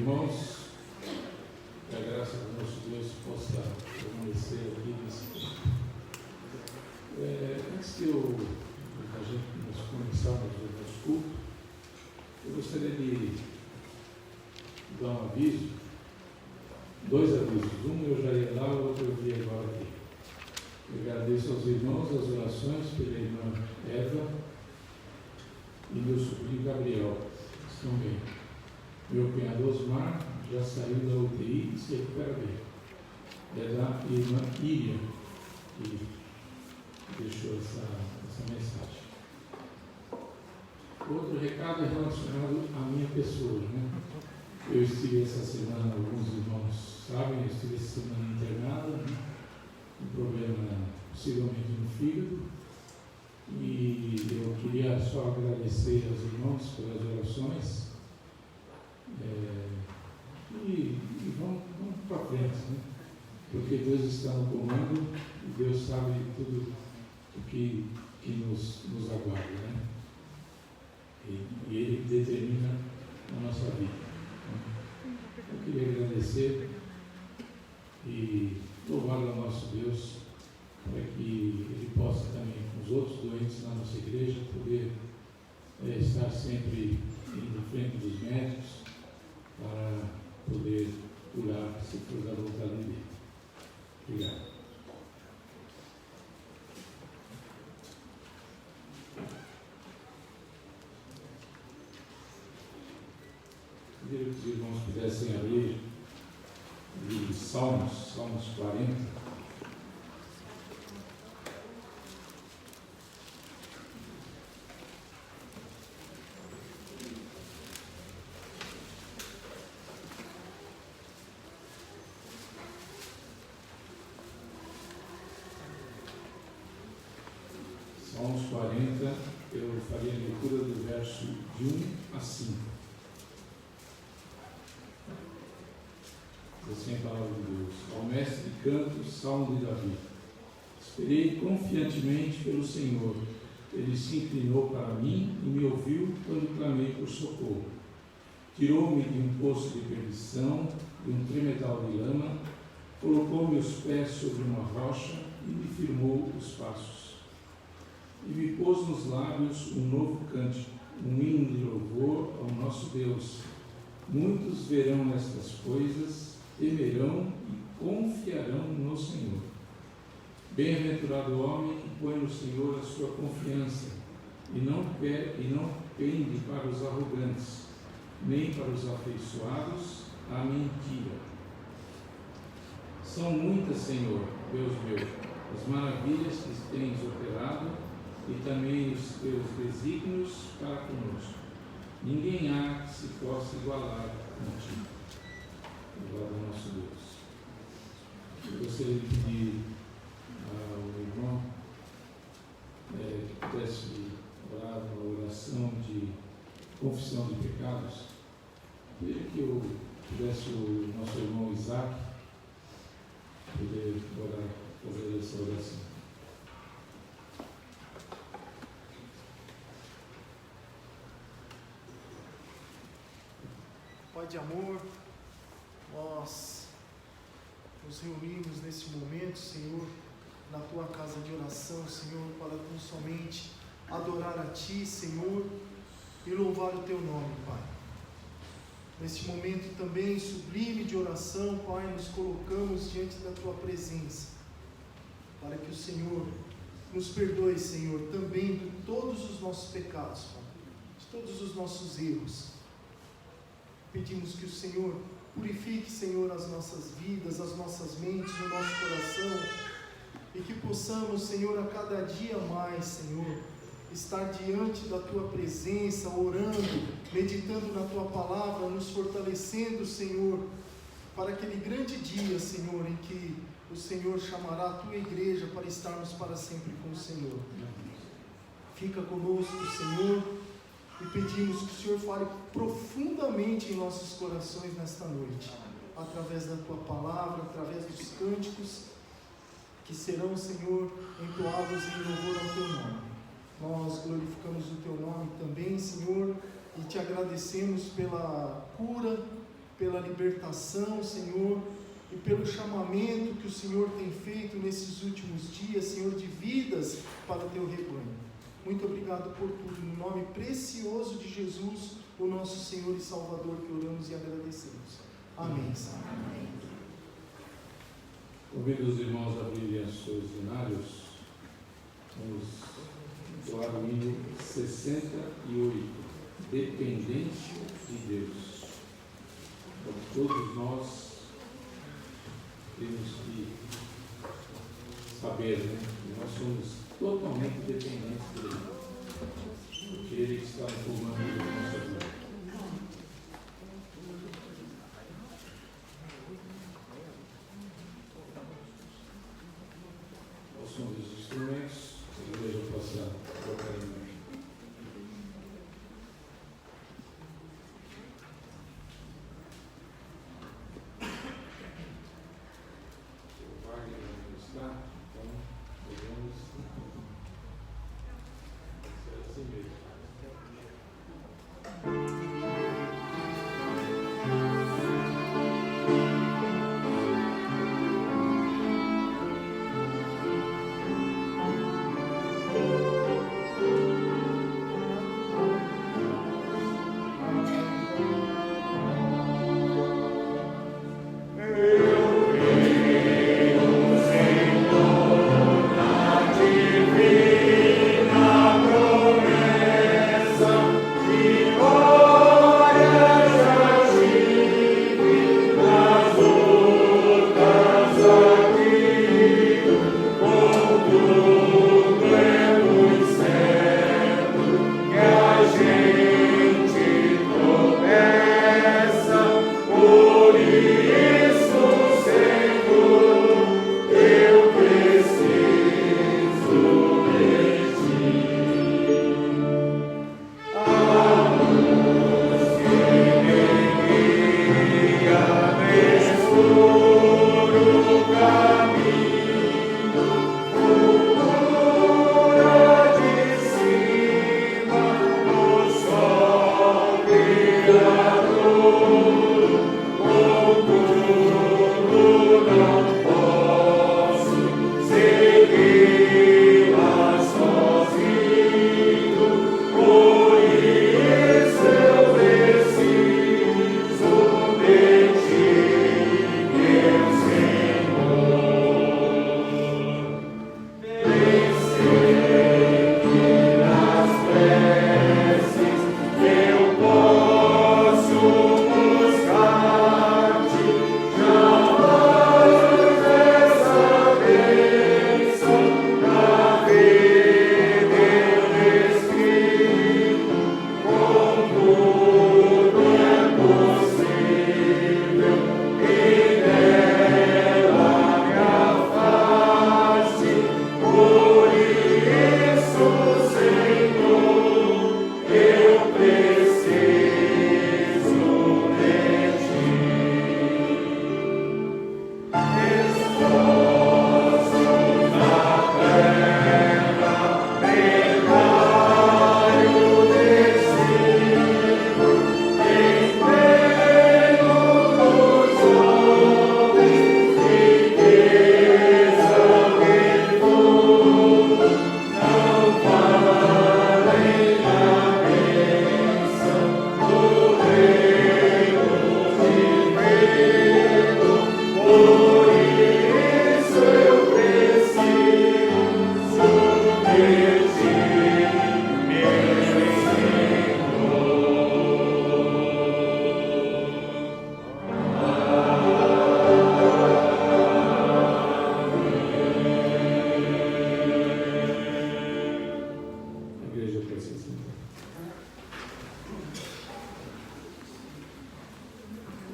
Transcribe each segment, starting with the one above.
irmãos, que a graça do nosso Deus possa permanecer aqui nesse tempo. Antes de a gente nos começarmos o nosso culto, eu gostaria de dar um aviso, dois avisos. Um eu já ia lá, o outro eu vi agora aqui. Eu agradeço aos irmãos as orações pela irmã Eva e meu sobrinho Gabriel, que estão bem. Meu cunhado Osmar já saiu da UTI e se recupera bem. É da irmã Íria que deixou essa mensagem. Outro recado é relacionado à minha pessoa, né? Eu estive essa semana, alguns irmãos sabem, eu estive essa semana internada, né? Um problema possivelmente no fígado, e eu queria só agradecer aos irmãos pelas orações, e vamos para frente, né? Porque Deus está no comando e Deus sabe tudo o que nos aguarda, né? E Ele determina a nossa vida. Eu queria agradecer e louvar ao nosso Deus para que Ele possa também, com os outros doentes na nossa igreja, poder estar sempre indo à frente dos médicos para poder curar, se for da vontade dele. Obrigado. Eu queria que os irmãos pudessem abrir o livro de Salmos 40. Salmos 40, eu faria a leitura do verso de 1 a 5. Assim é a palavra de Deus. Ao mestre de canto, Salmo de Davi. Esperei confiantemente pelo Senhor. Ele se inclinou para mim e me ouviu quando clamei por socorro. Tirou-me de um poço de perdição, de um tremedal de lama, colocou meus pés sobre uma rocha e me firmou os passos. E me pôs nos lábios um novo cântico, um hino de louvor ao nosso Deus. Muitos verão estas coisas, temerão e confiarão no Senhor. Bem-aventurado o homem que põe no Senhor a sua confiança e não pende para os arrogantes, nem para os afeiçoados à mentira. São muitas, Senhor, Deus meu, as maravilhas que tens operado e também os teus desígnios para conosco. Ninguém há que se possa igualar contigo. Igual ao nosso Deus. Eu gostaria de pedir ao irmão que pudesse orar uma oração de confissão de pecados. Queria que eu pudesse o nosso irmão Isaac poder orar, fazer essa oração. Pai de amor, nós nos reunimos neste momento, Senhor, na Tua casa de oração, Senhor, para tão somente adorar a Ti, Senhor, e louvar o Teu nome, Pai. Neste momento também sublime de oração, Pai, nos colocamos diante da Tua presença, para que o Senhor nos perdoe, Senhor, também de todos os nossos pecados, Pai, de todos os nossos erros. Pedimos que o Senhor purifique, Senhor, as nossas vidas, as nossas mentes, o nosso coração, e que possamos, Senhor, a cada dia mais, Senhor, estar diante da Tua presença, orando, meditando na Tua palavra, nos fortalecendo, Senhor, para aquele grande dia, Senhor, em que o Senhor chamará a Tua igreja para estarmos para sempre com o Senhor. Fica conosco, Senhor, e pedimos que o Senhor fale profundamente em nossos corações nesta noite, através da Tua palavra, através dos cânticos que serão, Senhor, entoados em louvor ao Teu nome. Nós glorificamos o Teu nome também, Senhor, e Te agradecemos pela cura, pela libertação, Senhor, e pelo chamamento que o Senhor tem feito nesses últimos dias, Senhor, de vidas para o teu rebanho. Muito obrigado por tudo, no nome precioso de Jesus, o nosso Senhor e Salvador, que oramos e agradecemos. Amém, Senhor. Convido os irmãos a abrirem os seus diários. Vamos doar o hino 68, Dependência de Deus. Então, todos nós temos que saber, que nós somos totalmente dependentes dele, porque ele está no comando da nossa vida. Ao som dos instrumentos, a igreja possa tocar em nós. O Wagner não está, então podemos ser assim mesmo.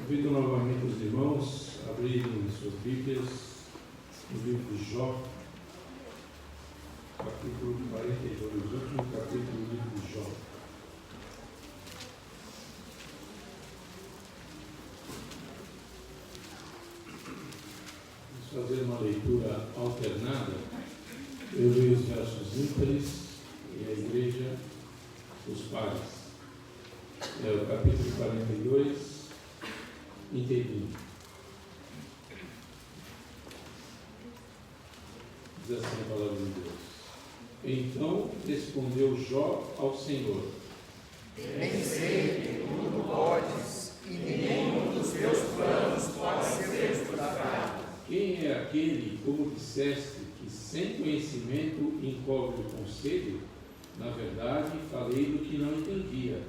Convido novamente os irmãos a abrirem suas Bíblias no livro de Jó, capítulo 42, o último capítulo do livro de Jó. Vamos fazer uma leitura alternada. Eu leio os versos ímpares e a igreja os pares. É o capítulo 42, intervindo. Diz assim a palavra de Deus. Então respondeu Jó ao Senhor: Bem sei que tudo podes, e nenhum dos teus planos pode ser frustrado. Quem é aquele, como disseste, que sem conhecimento encobre o conselho? Na verdade, falei do que não entendia,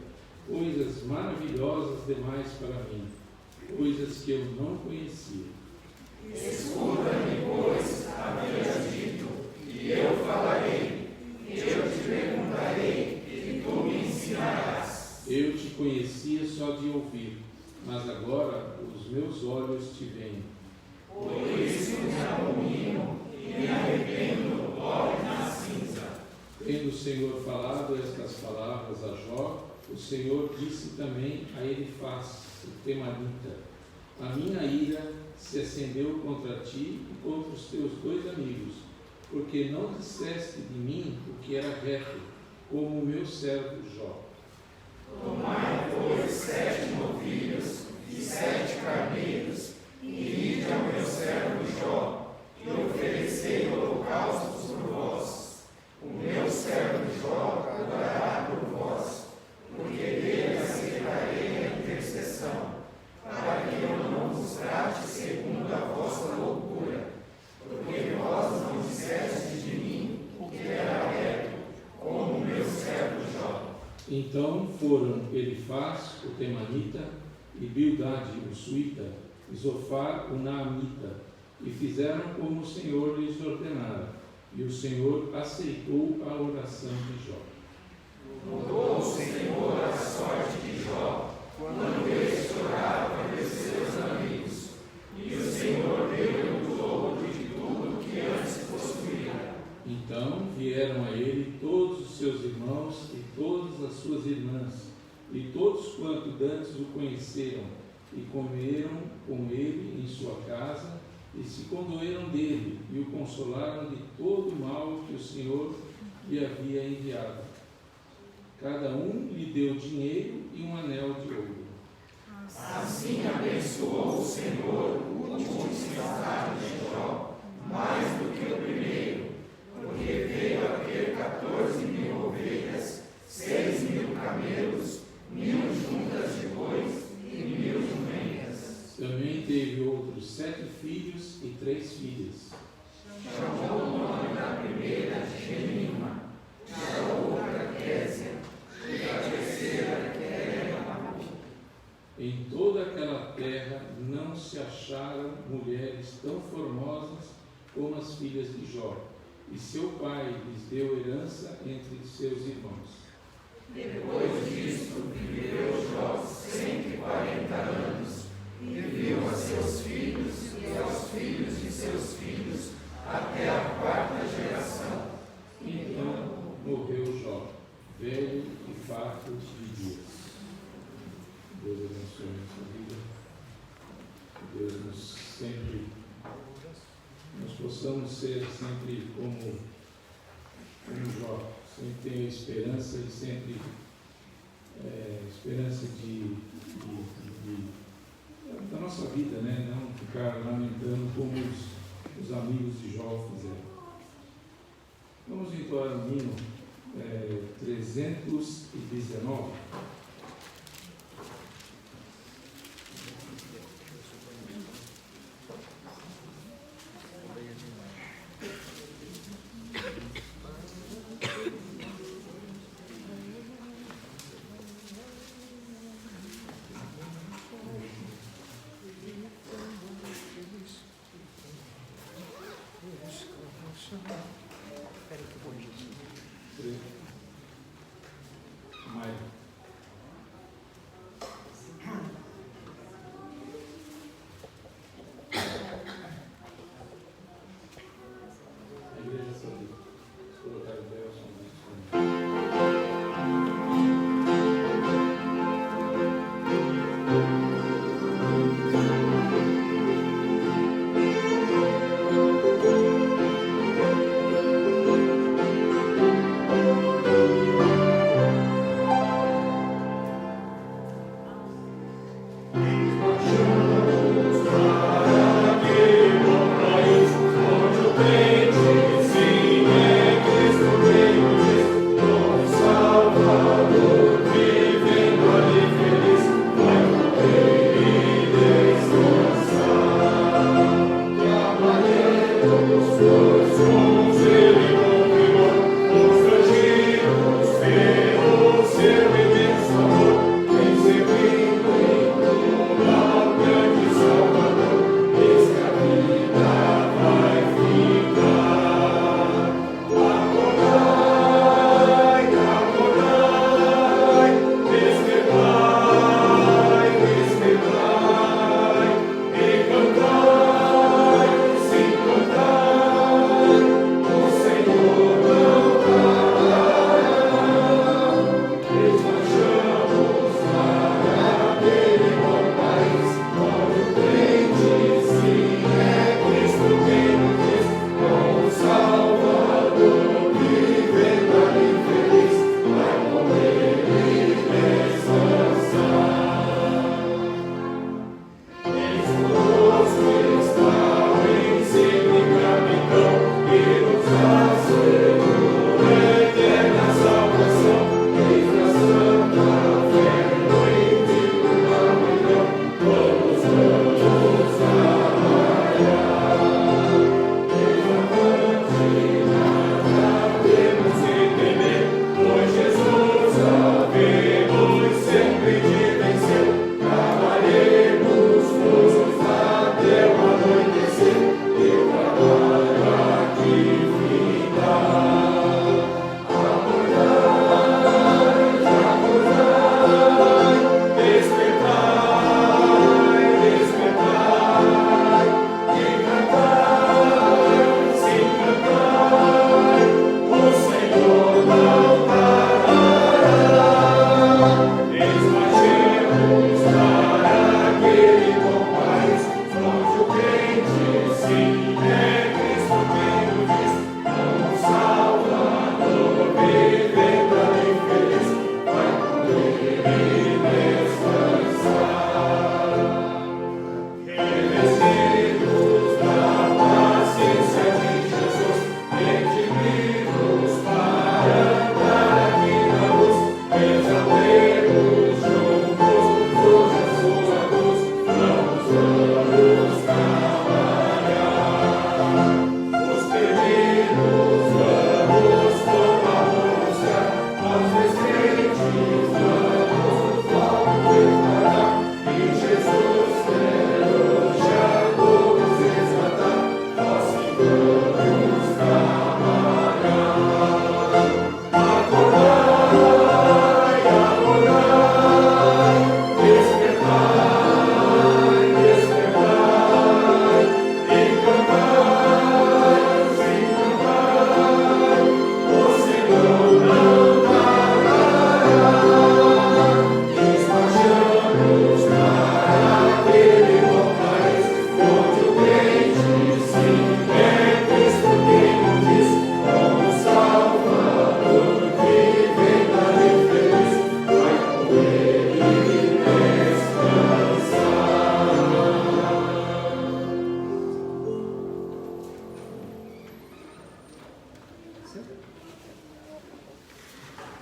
coisas maravilhosas demais para mim, coisas que eu não conhecia. Escuta-me, pois, havias dito, e eu falarei, eu te perguntarei, e tu me ensinarás. Eu te conhecia só de ouvir, mas agora os meus olhos te veem. Por isso me abomino e me arrependo logo na cinza. Tendo o Senhor falado estas palavras a Jó, o Senhor disse também a Elifaz, o temanita: a minha ira se acendeu contra ti e contra os teus 2 amigos, porque não disseste de mim o que era reto, como o meu servo Jó. Tomai, pois, 7 novilhos e 7 carneiros, e ide ao meu servo Jó, e oferecei holocaustos por vós. O meu servo Jó adorará por vós, porque dele aceitarei a intercessão, para que eu não vos trate segundo a vossa loucura, porque vós não dissestes de mim o que era reto, como o meu servo Jó. Então foram Elifaz, o temanita, e Bildade, o suíta, e Zofar, o naamita, e fizeram como o Senhor lhes ordenara, e o Senhor aceitou a oração de Jó. Mudou o Senhor a sorte de Jó, quando ele chorava pelos seus amigos, e o Senhor deu-lhe o dobro de tudo que antes possuía. Então vieram a ele todos os seus irmãos e todas as suas irmãs, e todos quanto dantes o conheceram, e comeram com ele em sua casa, e se condoeram dele, e o consolaram de todo o mal que o Senhor lhe havia enviado. Cada um lhe deu dinheiro e um anel de ouro. Assim abençoou o Senhor o último estado de Jó, mais do que o primeiro, porque veio a ter 14.000 ovelhas, 6.000 camelos, 1.000 juntas de bois e 1.000 jumentas. Também teve outros 7 filhos e 3 filhas. Chamou o nome da primeira Jemima, da outra Késia, e da terceira Querema. Em toda aquela terra não se acharam mulheres tão formosas como as filhas de Jó, e seu pai lhes deu herança entre seus irmãos. Depois disto, viveu Jó 140 anos, e viu a seus filhos e aos filhos de seus filhos até a 4ª geração. Então morreu Jó, velho e farto de dias. Deus abençoe a nossa vida. Que Deus nós possamos ser sempre como Jó, sempre ter esperança e sempre esperança da nossa vida, né? Não ficar lamentando como os amigos de Jó fizeram. Vamos entoar o hino 319. Maio. A igreja sabe. Se colocar o véu, são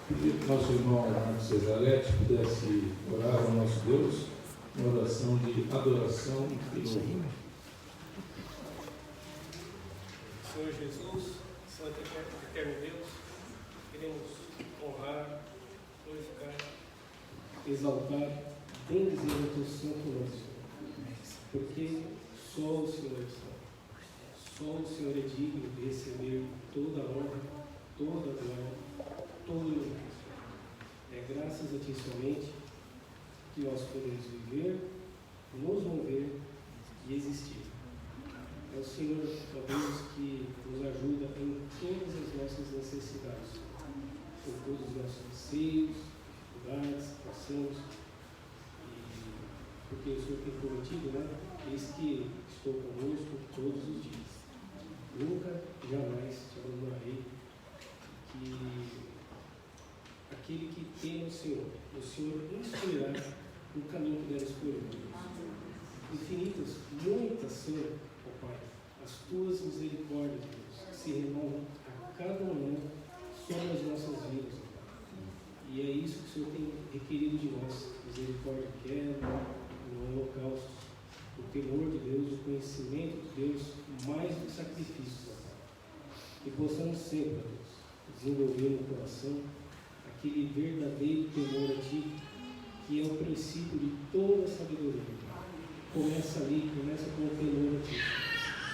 Pedir que nosso irmão Marcos Cesarete pudesse orar ao nosso Deus, uma oração de adoração e louvor. Senhor Jesus, Santo e Eterno Deus, queremos honrar, glorificar, exaltar, bendizer o teu santo nome, Senhor, porque só o Senhor é santo, só o Senhor é digno de receber toda a honra, toda a glória, todo o louvor. É graças a Ti somente que nós podemos viver, nos mover e existir. É o Senhor, ó Deus, que nos ajuda em todas as nossas necessidades, em todos os nossos anseios, dificuldades, passamos, porque o Senhor tem prometido, né? Eis que estou conosco todos os dias. Nunca, jamais te abandonarei. Que aquele que tem o Senhor instruirá no caminho que deve escolher. Infinitas, muitas são, ó Pai, as tuas misericórdias se renovam a cada manhã sobre as nossas vidas, ó Pai. E é isso que o Senhor tem requerido de nós: misericórdia quer, no holocausto, o temor de Deus, o conhecimento de Deus, mais do que sacrifícios, ó Pai. Que possamos sempre, ó Deus, desenvolver no coração aquele verdadeiro temor a Ti, que é o princípio de toda a sabedoria. Começa ali, começa com o temor a Ti.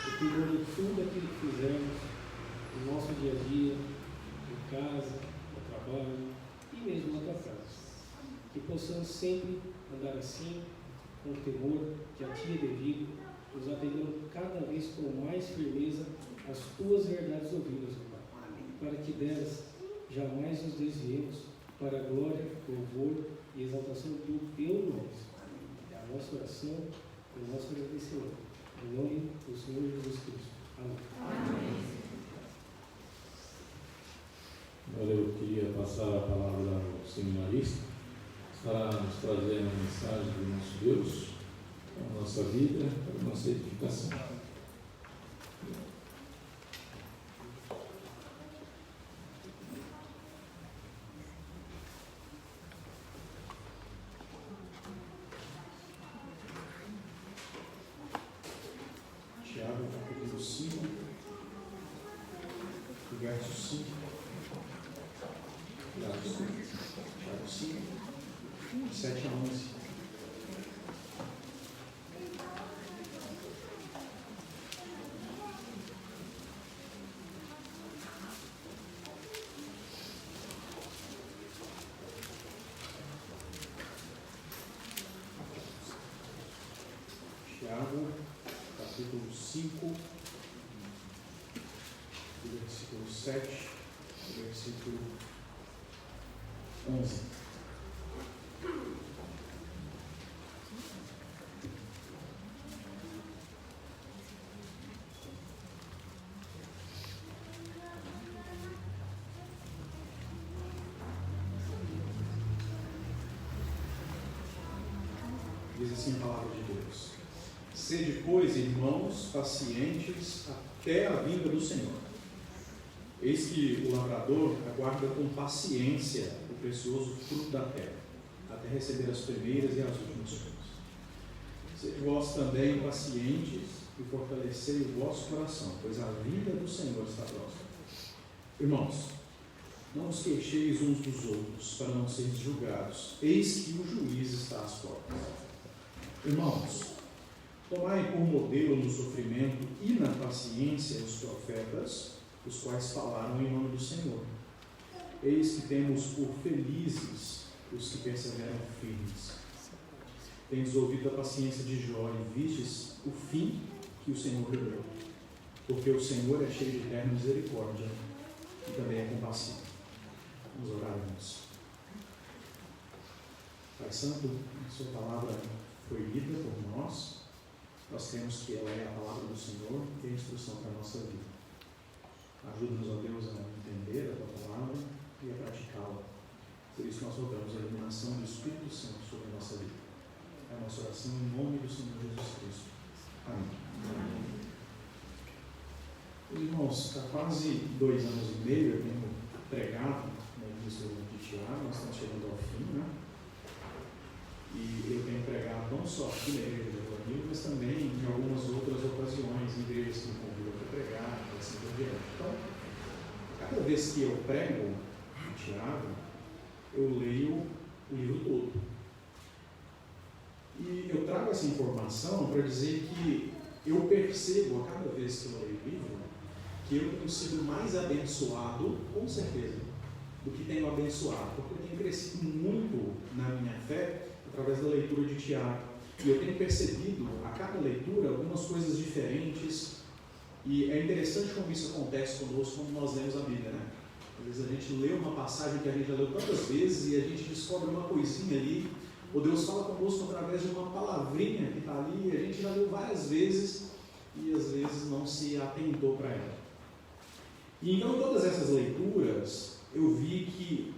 O temor de tudo aquilo que fizermos no nosso dia a dia, em casa, no trabalho e mesmo na Tua casa. Que possamos sempre andar assim, com temor que a Ti é devido, nos apegando cada vez com mais firmeza às Tuas verdades ouvidas, ó Pai, para que delas jamais nos desviemos para a glória, louvor e exaltação do Teu nome. É a nossa oração e o nosso agradecimento. Em nome do Senhor Jesus Cristo. Amém. Amém. Agora eu queria passar a palavra ao seminarista, estará nos trazendo a mensagem do nosso Deus, para a nossa vida, para a nossa edificação. Tiago, capítulo 5, verso 5. Tiago 5, 7 a 11. Tiago, capítulo 5, versículo 7, versículo 11. Diz assim a palavra de Deus: sede, pois, irmãos, pacientes até a vinda do Senhor. Eis que o lavrador aguarda com paciência o precioso fruto da terra, até receber as primeiras e as últimas coisas. Sede vós também pacientes e fortalecei o vosso coração, pois a vinda do Senhor está próxima. Irmãos, não os queixeis uns dos outros, para não seres julgados. Eis que o juiz está às portas. Irmãos, tomai por modelo no sofrimento e na paciência os profetas, os quais falaram em nome do Senhor. Eis que temos por felizes os que perseveram firmes. Tendes ouvido a paciência de Jó e vistes o fim que o Senhor lhe deu. Porque o Senhor é cheio de eterna misericórdia e também é compassivo. Vamos orar, irmãos. Pai Santo, a sua palavra foi lida por nós. Nós temos que ela é a palavra do Senhor e a instrução para a nossa vida. Ajuda-nos, ó Deus, a entender a tua palavra e a praticá-la. Por isso nós rogamos a iluminação do Espírito Santo sobre a nossa vida. É a nossa oração em nome do Senhor Jesus Cristo. Amém. Irmãos, há quase 2 anos e meio eu tenho pregado no início de Tiago, nós estamos chegando ao fim, né? E eu tenho pregado não só aqui na igreja do Rio, mas também em algumas outras ocasiões, em igrejas que me convidam para pregar, e assim por diante. Então, cada vez que eu prego em Tiago, eu leio o livro todo. E eu trago essa informação para dizer que eu percebo a cada vez que eu leio o livro que eu tenho sido mais abençoado, com certeza, do que tenho abençoado, porque eu tenho crescido muito na minha fé através da leitura de Tiago. E eu tenho percebido a cada leitura algumas coisas diferentes, e é interessante como isso acontece conosco quando nós lemos a Bíblia, né? Às vezes a gente lê uma passagem que a gente já leu tantas vezes e a gente descobre uma coisinha ali, ou Deus fala conosco através de uma palavrinha que está ali, e a gente já leu várias vezes e às vezes não se atentou para ela. E então, em todas essas leituras, eu vi que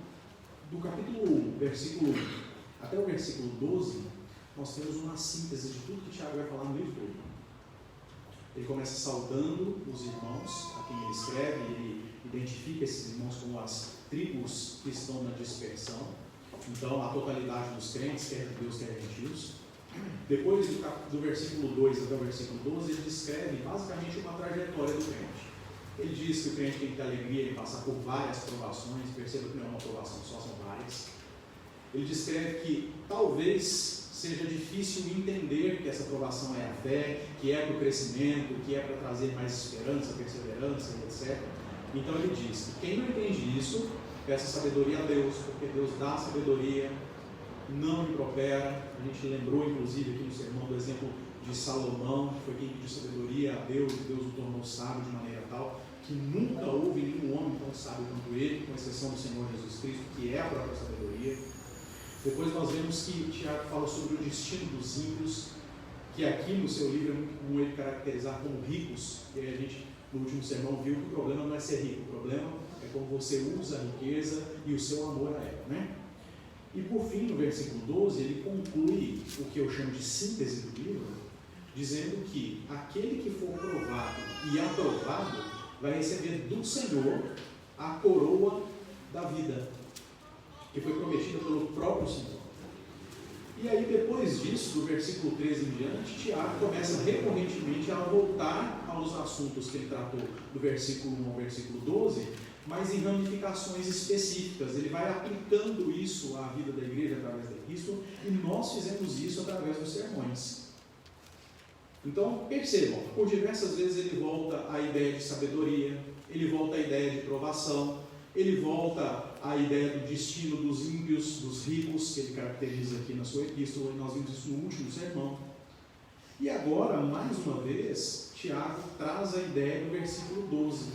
do capítulo 1, versículo 1 até o versículo 12, nós temos uma síntese de tudo que Tiago vai falar no livro todo. Ele começa saudando os irmãos a quem ele escreve, ele identifica esses irmãos como as tribos que estão na dispersão. Então, a totalidade dos crentes, quer judeus, quer gentios. Depois do versículo 2 até o versículo 12, ele descreve basicamente uma trajetória do crente. Ele diz que o crente tem que ter alegria em passar por várias provações, perceba que não é uma provação só, são várias. Ele descreve que talvez seja difícil entender que essa provação é a fé, que é para o crescimento, que é para trazer mais esperança, perseverança, etc. Então ele diz que quem não entende isso, peça sabedoria a Deus, porque Deus dá sabedoria, não impropera. A gente lembrou inclusive aqui no sermão do exemplo de Salomão, que foi quem pediu sabedoria a Deus, e Deus o tornou sábio de maneira tal que nunca houve nenhum homem tão sábio quanto ele, com exceção do Senhor Jesus Cristo, que é a própria sabedoria. Depois nós vemos que Tiago fala sobre o destino dos ímpios, que aqui no seu livro é muito comum ele caracterizar como ricos, e a gente no último sermão viu que o problema não é ser rico, o problema é como você usa a riqueza e o seu amor a ela, né? E por fim, no versículo 12, ele conclui o que eu chamo de síntese do livro, dizendo que aquele que for provado e aprovado vai receber do Senhor a coroa da vida, que foi prometida pelo próprio Senhor. E aí depois disso, do versículo 13 em diante, Tiago começa recorrentemente a voltar aos assuntos que ele tratou do versículo 1 ao versículo 12, mas em ramificações específicas. Ele vai aplicando isso à vida da igreja através da Cristo, e nós fizemos isso através dos sermões. Então, percebam, por diversas vezes ele volta à ideia de sabedoria, ele volta à ideia de provação, ele volta à ideia do destino dos ímpios, dos ricos, que ele caracteriza aqui na sua epístola, e nós vimos isso no último sermão. E agora, mais uma vez, Tiago traz a ideia do versículo 12,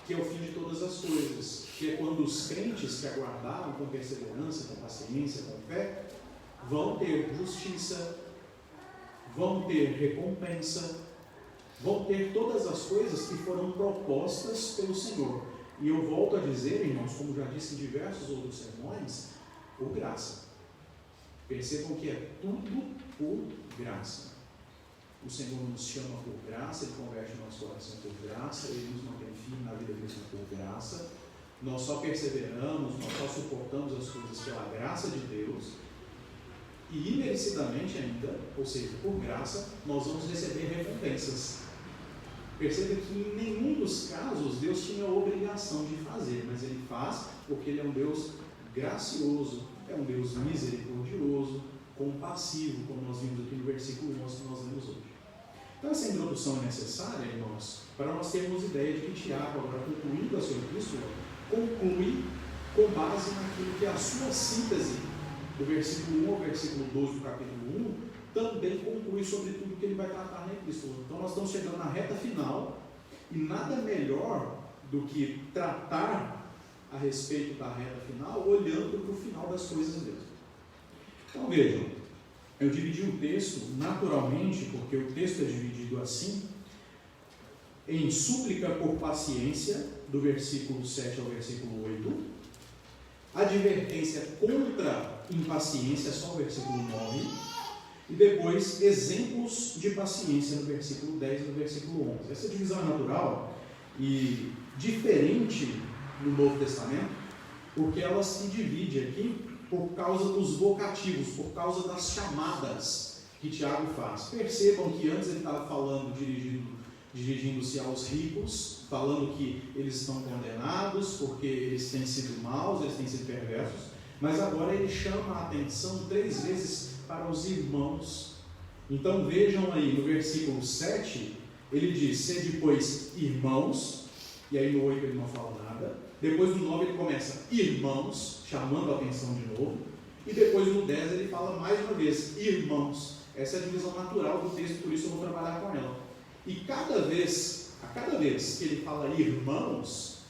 que é o fim de todas as coisas, que é quando os crentes que aguardaram com perseverança, com paciência, com fé, vão ter justiça, vão ter recompensa, vão ter todas as coisas que foram propostas pelo Senhor. E eu volto a dizer, irmãos, como já disse em diversos outros sermões, por graça. Percebam que é tudo por graça. O Senhor nos chama por graça, Ele converte o nosso coração por graça, Ele nos mantém firme na vida cristã por graça. Nós só perseveramos, nós só suportamos as coisas pela graça de Deus. E imerecidamente ainda, ou seja, por graça, nós vamos receber recompensas. Perceba que em nenhum dos casos Deus tinha a obrigação de fazer, mas Ele faz porque Ele é um Deus gracioso, é um Deus misericordioso, compassivo, como nós vimos aqui no versículo 11 que nós lemos hoje. Então essa introdução é necessária, irmãos, para nós termos ideia de que Tiago, agora concluindo a sua epístola, conclui com base naquilo que é a sua síntese do versículo 1 ao versículo 12 do capítulo 1, também conclui sobre tudo que ele vai tratar na epístola. Então nós estamos chegando na reta final, e nada melhor do que tratar a respeito da reta final, olhando para o final das coisas mesmo. Então vejam, eu dividi o texto naturalmente, porque o texto é dividido assim, em súplica por paciência, do versículo 7 ao versículo 8, advertência contra impaciência, só o versículo 9, e depois exemplos de paciência no versículo 10 e no versículo 11. Essa divisão é natural e diferente no Novo Testamento, porque ela se divide aqui por causa dos vocativos, por causa das chamadas que Tiago faz. Percebam que antes ele estava falando, dirigindo-se aos ricos, falando que eles estão condenados porque eles têm sido maus, eles têm sido perversos, mas agora ele chama a atenção 3 vezes para os irmãos. Então vejam aí no versículo 7, ele diz: sede pois irmãos, e aí no 8 ele não fala nada. Depois no 9 ele começa irmãos, chamando a atenção de novo, e depois no 10 ele fala mais uma vez irmãos. Essa é a divisão natural do texto, por isso eu vou trabalhar com ela. E a cada vez que ele fala irmãos,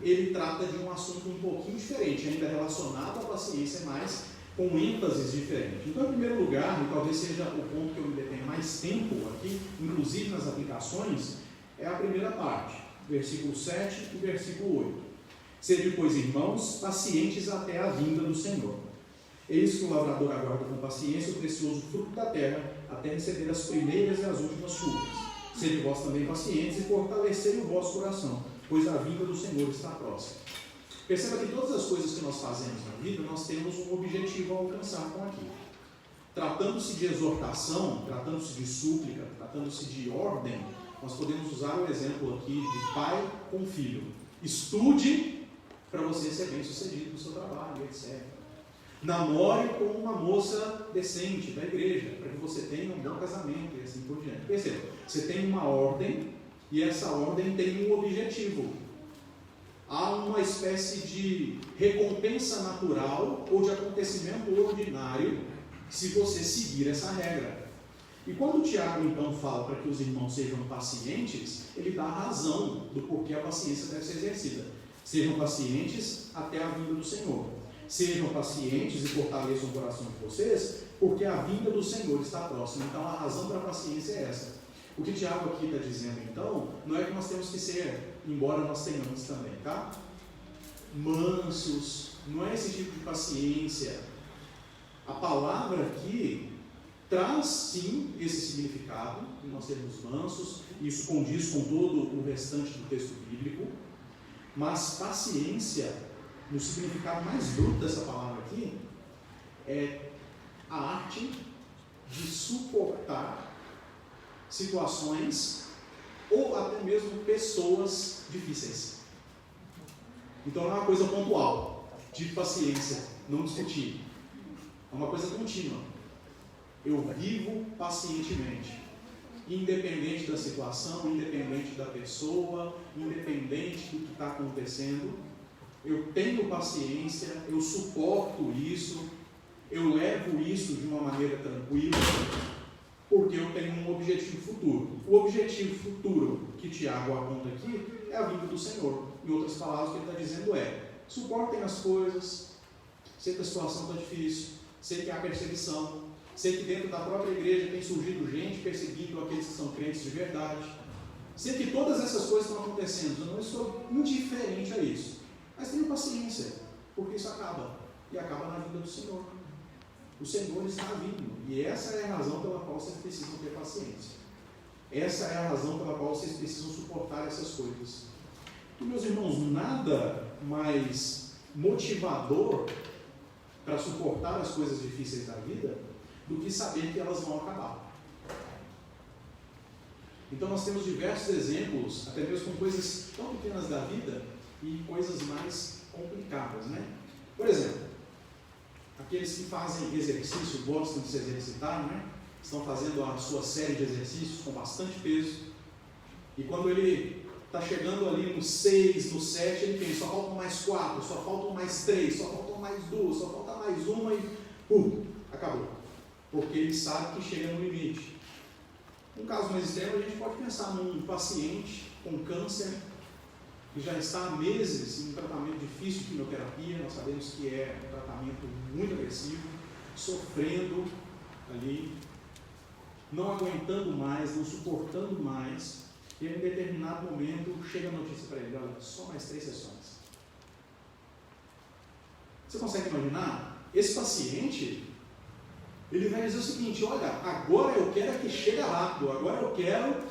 ele trata de um assunto um pouquinho diferente, ainda relacionado à paciência, mas com ênfases diferentes. Então, em primeiro lugar, e talvez seja o ponto que eu me detenho mais tempo aqui, inclusive nas aplicações, é a primeira parte, versículo 7 e versículo 8. Sede, pois, irmãos, pacientes até a vinda do Senhor. Eis que o lavrador aguarda com paciência o precioso fruto da terra, até receber as primeiras e as últimas chuvas. Sede vós também pacientes e fortalecei o vosso coração, pois a vinda do Senhor está próxima. Perceba que todas as coisas que nós fazemos na vida, nós temos um objetivo a alcançar com aquilo. Tratando-se de exortação, tratando-se de súplica, tratando-se de ordem, nós podemos usar o exemplo aqui de pai com filho. Estude para você ser bem sucedido no seu trabalho, etc. Namore com uma moça decente da igreja, para que você tenha um bom casamento e assim por diante. Perceba, você tem uma ordem e essa ordem tem um objetivo. Há uma espécie de recompensa natural ou de acontecimento ordinário se você seguir essa regra. E quando o Tiago então fala para que os irmãos sejam pacientes, ele dá a razão do porquê a paciência deve ser exercida. Sejam pacientes até a vinda do Senhor. Sejam pacientes e fortaleçam o coração de vocês, porque a vinda do Senhor está próxima. Então a razão para a paciência é essa. O que Tiago aqui está dizendo então, não é que nós temos que ser, embora nós tenhamos também, tá? Mansos, não é esse tipo de paciência. A palavra aqui traz sim esse significado, de nós sermos mansos, e isso condiz com todo o restante do texto bíblico, mas paciência, no significado mais bruto dessa palavra aqui, é a arte de suportar situações ou até mesmo pessoas difíceis. Então não é uma coisa pontual, de paciência, não discutir. É uma coisa contínua. Eu vivo pacientemente, independente da situação, independente da pessoa, independente do que está acontecendo. Eu tenho paciência, eu suporto isso, eu levo isso de uma maneira tranquila, porque eu tenho um objetivo futuro. O objetivo futuro que Tiago aponta aqui é a vinda do Senhor. Em outras palavras, o que ele está dizendo é: suportem as coisas, sei que a situação está difícil, sei que há perseguição, sei que dentro da própria igreja tem surgido gente perseguindo aqueles que são crentes de verdade, sei que todas essas coisas estão acontecendo, eu não estou indiferente a isso, mas tenho paciência, porque isso acaba, e acaba na vinda do Senhor. O Senhor está vindo, e essa é a razão pela qual vocês precisam ter paciência. Essa é a razão pela qual vocês precisam suportar essas coisas. E, meus irmãos, nada mais motivador para suportar as coisas difíceis da vida do que saber que elas vão acabar. Então nós temos diversos exemplos, até mesmo com coisas tão pequenas da vida e coisas mais complicadas, né? Por exemplo, aqueles que fazem exercício, gostam de se exercitar, né? Estão fazendo a sua série de exercícios com bastante peso, e quando ele está chegando ali no 6, no 7, ele pensa: só faltam mais 4, só faltam mais 3, só faltam mais 2, só falta mais uma e acabou. Porque ele sabe que chega no limite. Um caso mais extremo, a gente pode pensar num paciente com câncer que já está há meses em um tratamento difícil de quimioterapia. Nós sabemos que é um tratamento muito agressivo, sofrendo ali, não aguentando mais, não suportando mais, e em determinado momento chega a notícia para ele: olha, só mais 3 sessões. Você consegue imaginar? Esse paciente, ele vai dizer o seguinte: olha, agora eu quero que chegue rápido, agora eu quero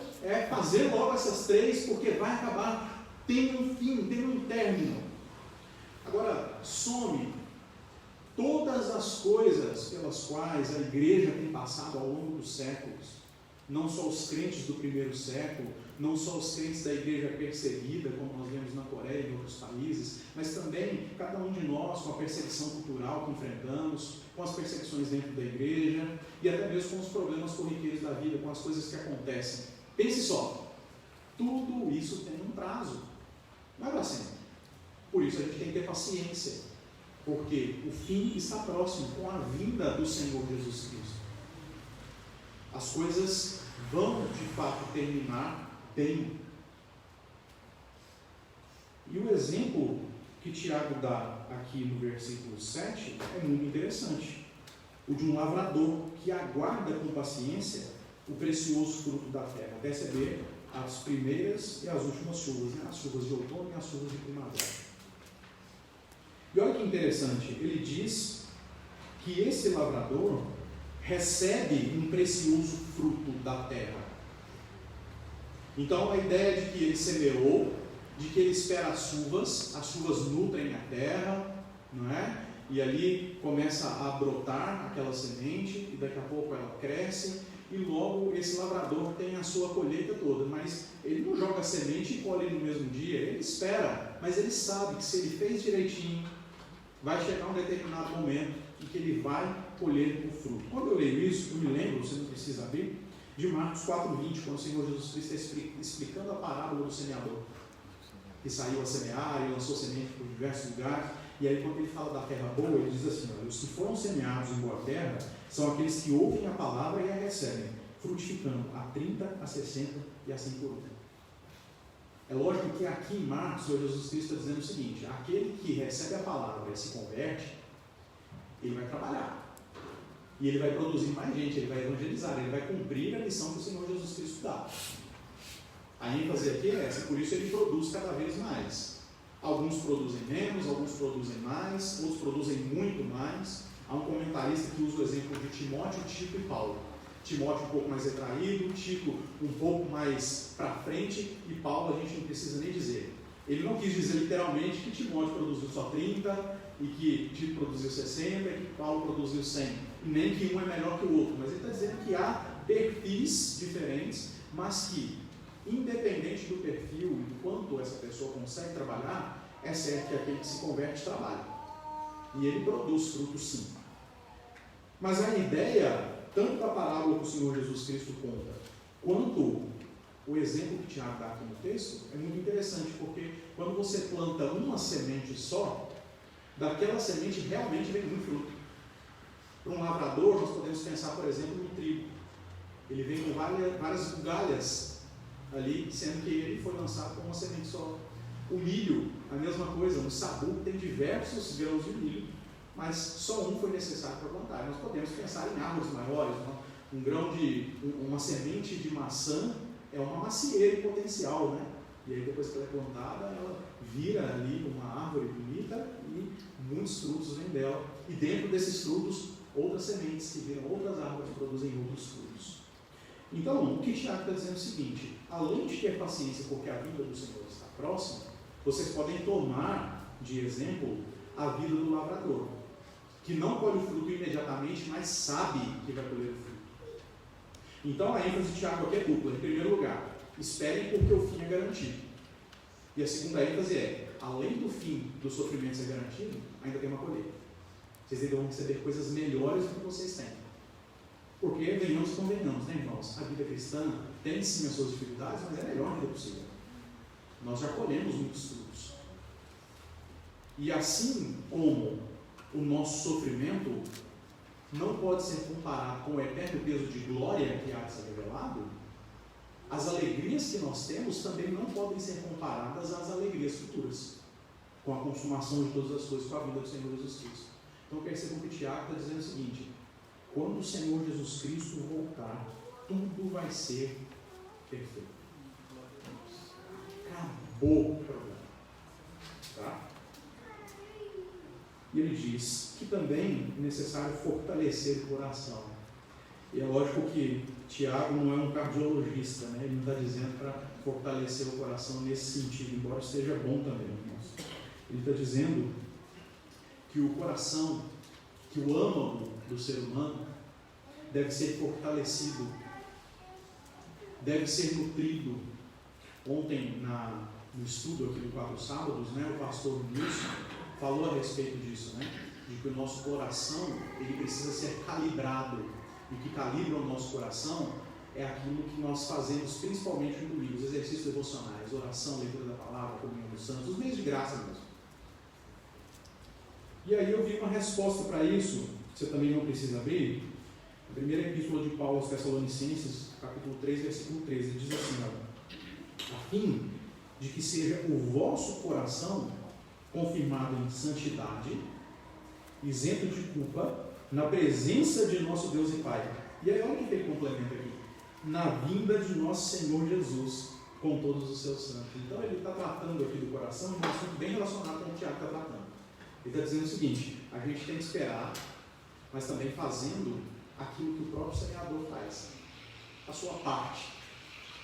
fazer logo essas 3, porque vai acabar, tem um fim, tem um término. Agora, some todas as coisas pelas quais a igreja tem passado ao longo dos séculos, não só os crentes do primeiro século, não só os crentes da igreja perseguida, como nós vemos na Coreia e em outros países, mas também cada um de nós com a perseguição cultural que enfrentamos, com as perseguições dentro da igreja e até mesmo com os problemas corriqueiros da vida, com as coisas que acontecem. Pense só, tudo isso tem um prazo, não é para sempre. Por isso a gente tem que ter paciência, porque o fim está próximo, com a vinda do Senhor Jesus Cristo. As coisas vão de fato terminar bem. E o exemplo que Tiago dá aqui no versículo 7 é muito interessante. O de um lavrador que aguarda com paciência o precioso fruto da terra, receber as primeiras e as últimas chuvas, né? As chuvas de outono e as chuvas de primavera. E olha que interessante, ele diz que esse lavrador recebe um precioso fruto da terra. Então a ideia é de que ele semeou, de que ele espera as chuvas nutrem a terra, não é? E ali começa a brotar aquela semente, e daqui a pouco ela cresce, e logo esse lavrador tem a sua colheita toda, mas ele não joga a semente e colhe no mesmo dia, ele espera, mas ele sabe que se ele fez direitinho, vai chegar um determinado momento em que ele vai colher o fruto. Quando eu leio isso, eu me lembro, você não precisa abrir, de Marcos 4,20, quando o Senhor Jesus Cristo está explicando a parábola do semeador, que saiu a semear e lançou semente por diversos lugares. E aí quando ele fala da terra boa, ele diz assim, olha, os que foram semeados em boa terra são aqueles que ouvem a palavra e a recebem, frutificando a 30, a 60 e a 100 por um. É lógico que aqui em Marcos, o Senhor Jesus Cristo está dizendo o seguinte, aquele que recebe a palavra e se converte, ele vai trabalhar. E ele vai produzir mais gente, ele vai evangelizar, ele vai cumprir a missão que o Senhor Jesus Cristo dá. A ênfase aqui é essa, por isso ele produz cada vez mais. Alguns produzem menos, alguns produzem mais, outros produzem muito mais. Há um comentarista que usa o exemplo de Timóteo, Tito e Paulo. Timóteo um pouco mais retraído, Tito um pouco mais para frente, e Paulo a gente não precisa nem dizer. Ele não quis dizer literalmente que Timóteo produziu só 30, e que Tito produziu 60, e que Paulo produziu 100. E nem que um é melhor que o outro, mas ele está dizendo que há perfis diferentes, mas que, independente do perfil e do quanto essa pessoa consegue trabalhar, é certo que aquele que se converte trabalha. E ele produz frutos sim. Mas a ideia, tanto da parábola que o Senhor Jesus Cristo conta, quanto o exemplo que Tiago dá aqui no texto, é muito interessante, porque quando você planta uma semente só, daquela semente realmente vem muito fruto. Para um lavrador, nós podemos pensar, por exemplo, no trigo. Ele vem com várias bugalhas ali, sendo que ele foi lançado com uma semente só. O milho, a mesma coisa, no sabu tem diversos grãos de milho, mas só um foi necessário para plantar. Nós podemos pensar em árvores maiores, uma semente de maçã é uma macieira em potencial, né? E aí depois que ela é plantada, ela vira ali uma árvore bonita e muitos frutos vêm dela. E dentro desses frutos, outras sementes que viram outras árvores que produzem outros frutos. Então, o que Tiago está dizendo é o seguinte, além de ter paciência porque a vida do Senhor está próxima, vocês podem tomar de exemplo a vida do lavrador, que não colhe o fruto imediatamente, mas sabe que vai colher o fruto. Então, a ênfase de Tiago aqui é dupla. Em primeiro lugar, esperem porque o fim é garantido. E a segunda ênfase é, além do fim do sofrimento ser garantido, ainda tem uma colheita. Vocês ainda vão receber coisas melhores do que vocês têm. Porque, venhamos e convenhamos, né, irmãos? A vida cristã tem sim as suas dificuldades, mas é a melhor vida possível. Nós já colhemos muitos frutos. E assim como o nosso sofrimento não pode ser comparado com o eterno peso de glória que há de ser revelado, as alegrias que nós temos também não podem ser comparadas às alegrias futuras, com a consumação de todas as coisas, com a vida do Senhor Jesus Cristo. Então percebam que Tiago está dizendo o seguinte, quando o Senhor Jesus Cristo voltar, tudo vai ser perfeito. Acabou o problema. Tá? E ele diz que também é necessário fortalecer o coração. E é lógico que Tiago não é um cardiologista, né? Ele não está dizendo para fortalecer o coração nesse sentido, embora seja bom também, irmãos. Ele está dizendo que o coração, que o âmago do ser humano deve ser fortalecido, deve ser nutrido. Ontem, no estudo aqui do 4 Sábados, né, o pastor Nilson falou a respeito disso, né, de que o nosso coração ele precisa ser calibrado. E o que calibra o nosso coração é aquilo que nós fazemos, principalmente no domingo, os exercícios devocionais, oração, leitura da palavra, comunhão dos santos, os meios de graça mesmo. E aí eu vi uma resposta para isso, que você também não precisa abrir. A primeira epístola de Paulo aos Tessalonicenses, capítulo 3, versículo 13, ele diz assim, olha, a fim de que seja o vosso coração confirmado em santidade, isento de culpa, na presença de nosso Deus e Pai. E aí olha o que ele complementa aqui, na vinda de nosso Senhor Jesus, com todos os seus santos. Então ele está tratando aqui do coração de um assunto bem relacionado com o que o Tiago está tratando. Ele está dizendo o seguinte, a gente tem que esperar, mas também fazendo aquilo que o próprio semeador faz, a sua parte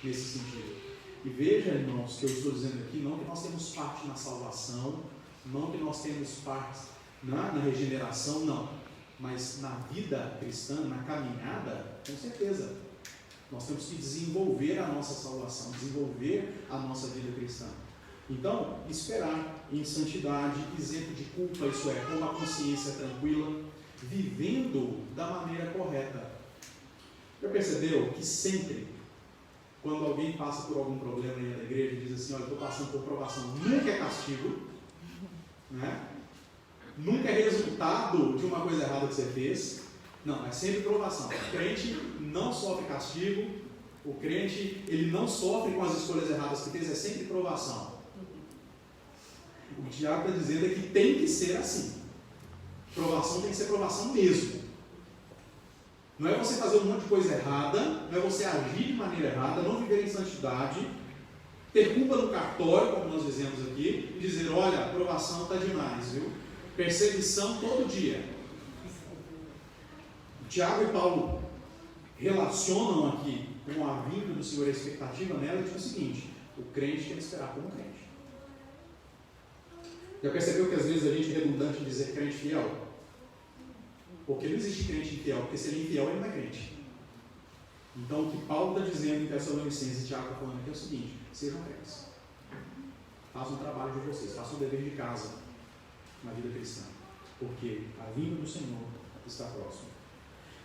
nesse sentido. E veja, irmãos, que eu estou dizendo aqui, não que nós temos parte na salvação, não que nós temos parte na regeneração, não. Mas na vida cristã, na caminhada, com certeza, nós temos que desenvolver a nossa salvação, desenvolver a nossa vida cristã. Então, esperar em santidade, isento de culpa, isso é, com a consciência tranquila, vivendo da maneira correta. Já percebeu que sempre, quando alguém passa por algum problema aí na igreja e diz assim, olha, estou passando por provação, nunca é castigo, né? Nunca é resultado de uma coisa errada que você fez. Não, é sempre provação. O crente não sofre castigo, o crente ele não sofre com as escolhas erradas que fez, é sempre provação. O que o Tiago está dizendo é que tem que ser assim. Provação tem que ser provação mesmo. Não é você fazer um monte de coisa errada, não é você agir de maneira errada, não viver em santidade, ter culpa no cartório, como nós dizemos aqui, e dizer, olha, a provação está demais, viu? Perseguição todo dia. Tiago e Paulo relacionam aqui com a vinda do Senhor, a expectativa nela, e diz o seguinte, o crente tem que esperar como crente. Já percebeu que às vezes a gente é redundante em dizer crente fiel? Porque não existe crente infiel, porque se ele é infiel, ele não é crente. Então o que Paulo está dizendo em Tessalonicenses, e Tiago está falando aqui é o seguinte, sejam crentes. Façam o trabalho de vocês, façam o dever de casa na vida cristã, porque a vinda do Senhor está próxima.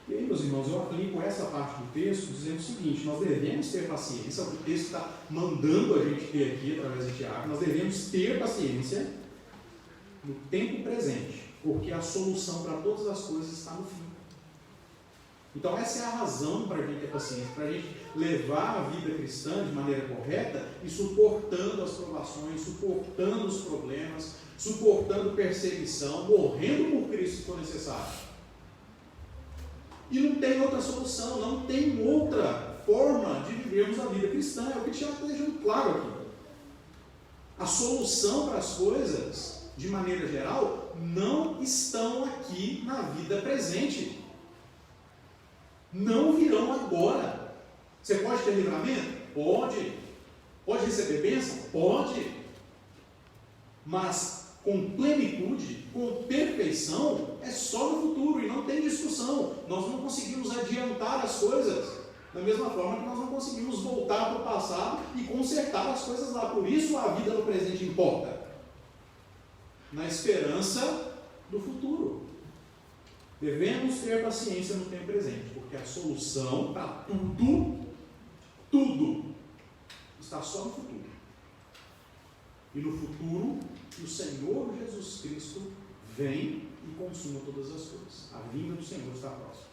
E aí, meus irmãos, eu aplico essa parte do texto dizendo o seguinte, nós devemos ter paciência, o que o texto está mandando a gente ter aqui através de Tiago, nós devemos ter paciência no tempo presente, porque a solução para todas as coisas está no fim. Então essa é a razão para a gente ter paciência, para a gente levar a vida cristã de maneira correta e suportando as provações, suportando os problemas, suportando perseguição, morrendo por Cristo se for necessário. E não tem outra solução, não tem outra forma de vivermos a vida cristã, é o que o Tiago está deixando claro aqui. A solução para as coisas, de maneira geral, não estão aqui na vida presente. Não virão agora. Você pode ter livramento? Pode. Pode receber bênção? Pode. Mas com plenitude, com perfeição, é só no futuro e não tem discussão. Nós não conseguimos adiantar as coisas da mesma forma que nós não conseguimos voltar para o passado e consertar as coisas lá. Por isso a vida no presente importa. Na esperança do futuro. Devemos ter paciência no tempo presente, porque a solução para tudo, está só no futuro. E no futuro, o Senhor Jesus Cristo vem e consuma todas as coisas. A vinda do Senhor está próxima.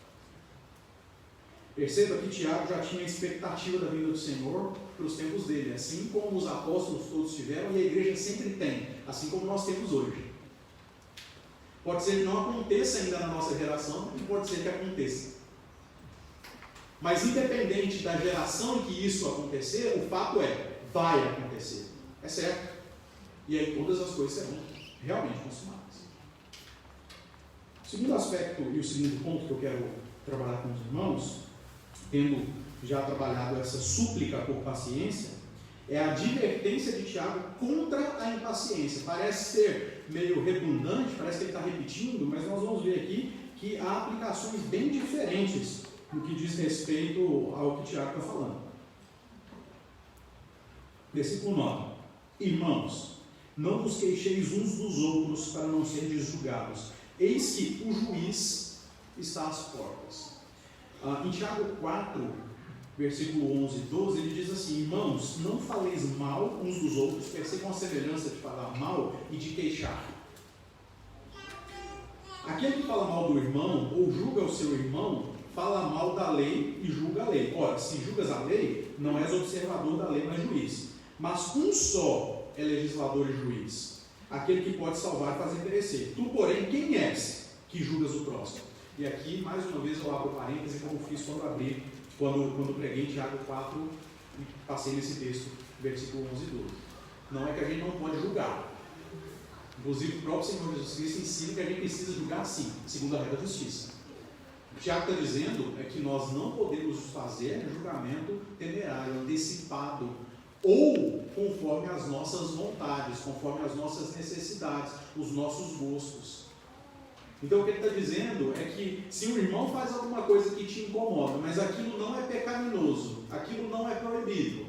Perceba que Tiago já tinha a expectativa da vinda do Senhor para os tempos dele, assim como os apóstolos todos tiveram e a igreja sempre tem, assim como nós temos hoje. Pode ser que não aconteça ainda na nossa geração, e pode ser que aconteça. Mas independente da geração em que isso acontecer, o fato é, vai acontecer. É certo. E aí todas as coisas serão realmente consumadas. O segundo aspecto e o segundo ponto que eu quero trabalhar com os irmãos, tendo já trabalhado essa súplica por paciência, é a advertência de Tiago contra a impaciência. Parece ser meio redundante, parece que ele está repetindo, mas nós vamos ver aqui que há aplicações bem diferentes no que diz respeito ao que Tiago está falando. Versículo 9. Irmãos, não vos queixeis uns dos outros para não serdes julgados. Eis que o juiz está às portas. Em Tiago 4, versículo 11 e 12, ele diz assim: irmãos, não faleis mal uns dos outros, percebam a semelhança de falar mal e de queixar. Aquele que fala mal do irmão ou julga o seu irmão, fala mal da lei e julga a lei. Ora, se julgas a lei, não és observador da lei, mas juiz. Mas um só é legislador e juiz, aquele que pode salvar e fazer perecer. Tu, porém, quem és que julgas o próximo? E aqui, mais uma vez, eu abro parênteses, como fiz quando preguei em Tiago 4 e passei nesse texto, versículo 11 e 12. Não é que a gente não pode julgar. Inclusive, o próprio Senhor Jesus Cristo ensina que a gente precisa julgar sim, segundo a regra da justiça. O que Tiago está dizendo é que nós não podemos fazer julgamento temerário, antecipado, ou conforme as nossas vontades, conforme as nossas necessidades, os nossos gostos. Então o que ele está dizendo é que se um irmão faz alguma coisa que te incomoda, mas aquilo não é pecaminoso, aquilo não é proibido,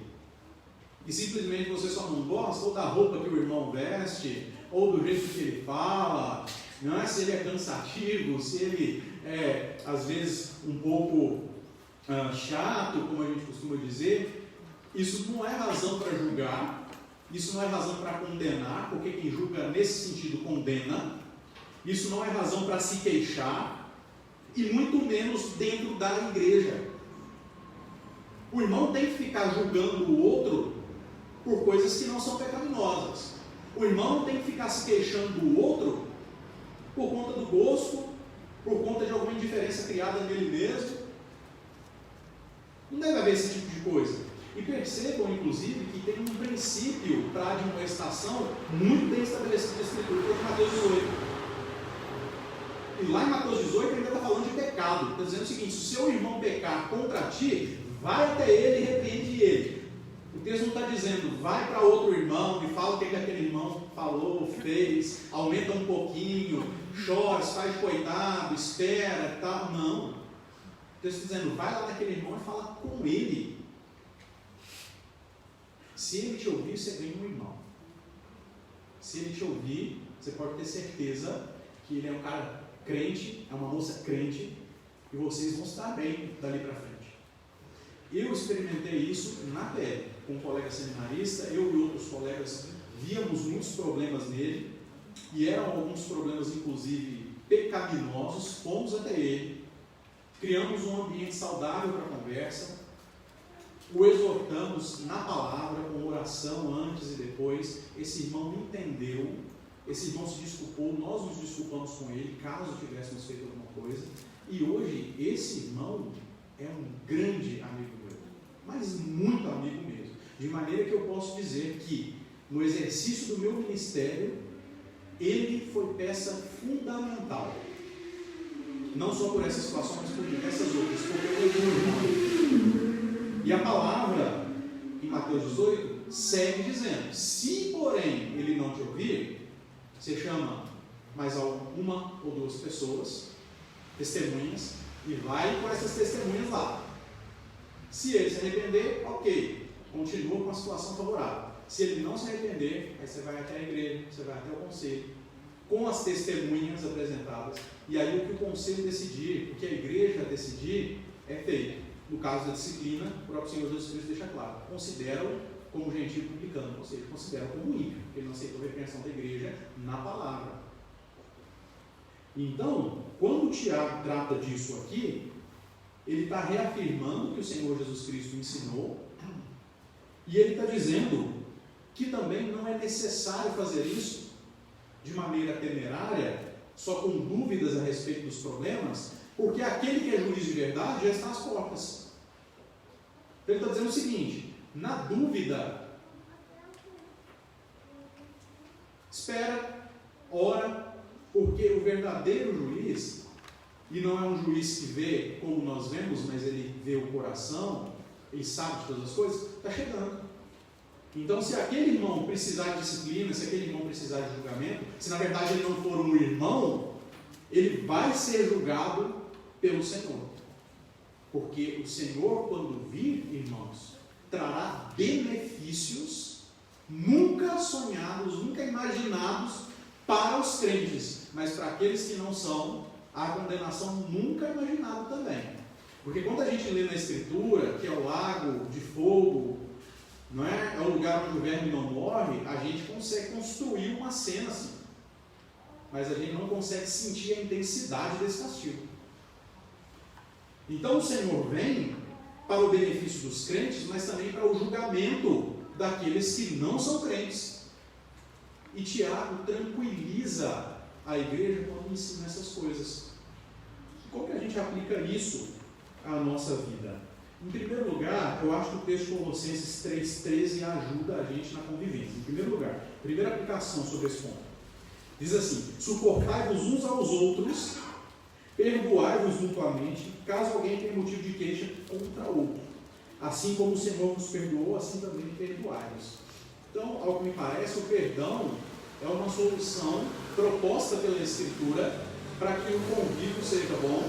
e simplesmente você só não gosta, ou da roupa que o irmão veste, ou do jeito que ele fala, não é? Se ele é cansativo, se ele é às vezes um pouco chato, como a gente costuma dizer, isso não é razão para julgar, isso não é razão para condenar, porque quem julga nesse sentido condena. Isso não é razão para se queixar, e muito menos dentro da igreja. O irmão tem que ficar julgando o outro por coisas que não são pecaminosas. O irmão não tem que ficar se queixando do outro por conta do gosto, por conta de alguma indiferença criada nele mesmo. Não deve haver esse tipo de coisa. E percebam, inclusive, que tem um princípio para admoestação muito bem estabelecido na Escritura, que é Mateus 18. E lá em Mateus 18 ainda está falando de pecado. Está dizendo o seguinte: se o seu irmão pecar contra ti, vai até ele e repreende ele. O texto não está dizendo, vai para outro irmão e fala o que aquele irmão falou, fez, aumenta um pouquinho, chora, faz coitado, espera e tal. Não. O texto está dizendo, vai lá naquele irmão e fala com ele. Se ele te ouvir, você ganha um irmão. Se ele te ouvir, você pode ter certeza que ele é um cara crente, é uma moça crente, e vocês vão estar bem dali para frente. Eu experimentei isso na pele, com um colega seminarista. Eu e outros colegas víamos muitos problemas nele, e eram alguns problemas inclusive pecaminosos. Fomos até ele, criamos um ambiente saudável para a conversa, o exortamos na palavra, com oração antes e depois. Esse irmão entendeu, esse irmão se desculpou, nós nos desculpamos com ele, caso tivéssemos feito alguma coisa, e hoje esse irmão é um grande amigo meu, mas muito amigo mesmo, de maneira que eu posso dizer que no exercício do meu ministério, ele foi peça fundamental, não só por essa situação, mas por diversas outras, porque eu fui um irmão. E a palavra em Mateus 18 segue dizendo, se porém ele não te ouvir, você chama mais uma ou duas pessoas, testemunhas, e vai com essas testemunhas lá. Se ele se arrepender, ok, continua com a situação favorável. Se ele não se arrepender, aí você vai até a igreja, você vai até o conselho, com as testemunhas apresentadas, e aí o que o conselho decidir, o que a igreja decidir, é feito. No caso da disciplina, o próprio Senhor Jesus Cristo deixa claro, considera-o como gentio publicano, ou seja, considera como ímpio, porque ele não aceitou a repreensão da igreja na palavra. Então, quando o Tiago trata disso aqui, ele está reafirmando que o Senhor Jesus Cristo ensinou, e ele está dizendo que também não é necessário fazer isso de maneira temerária, só com dúvidas a respeito dos problemas, porque aquele que é juiz de verdade já está às portas. Então ele está dizendo o seguinte, na dúvida, espera, ora, porque o verdadeiro juiz, e não é um juiz que vê como nós vemos, mas ele vê o coração, ele sabe de todas as coisas, está chegando. Então, se aquele irmão precisar de disciplina, se aquele irmão precisar de julgamento, se na verdade ele não for um irmão, ele vai ser julgado pelo Senhor. Porque o Senhor, quando vir, irmãos, trará benefícios nunca sonhados, nunca imaginados para os crentes, mas para aqueles que não são, a condenação nunca imaginada também. Porque quando a gente lê na Escritura que é o lago de fogo, não é? É o lugar onde o verme não morre, a gente consegue construir uma cena assim, mas a gente não consegue sentir a intensidade desse castigo. Então o Senhor vem para o benefício dos crentes, mas também para o julgamento daqueles que não são crentes. E Tiago tranquiliza a igreja quando ensina essas coisas. Como que a gente aplica isso à nossa vida? Em primeiro lugar, eu acho que o texto de Colossenses 3,13 ajuda a gente na convivência. Em primeiro lugar, primeira aplicação sobre esse ponto. Diz assim, suportai-vos uns aos outros, perdoai-vos mutuamente, caso alguém tenha motivo de queixa contra outro. assim como o Senhor nos perdoou, assim também perdoai-nos. Então, ao que me parece, o perdão é uma solução proposta pela Escritura para que o convívio seja bom,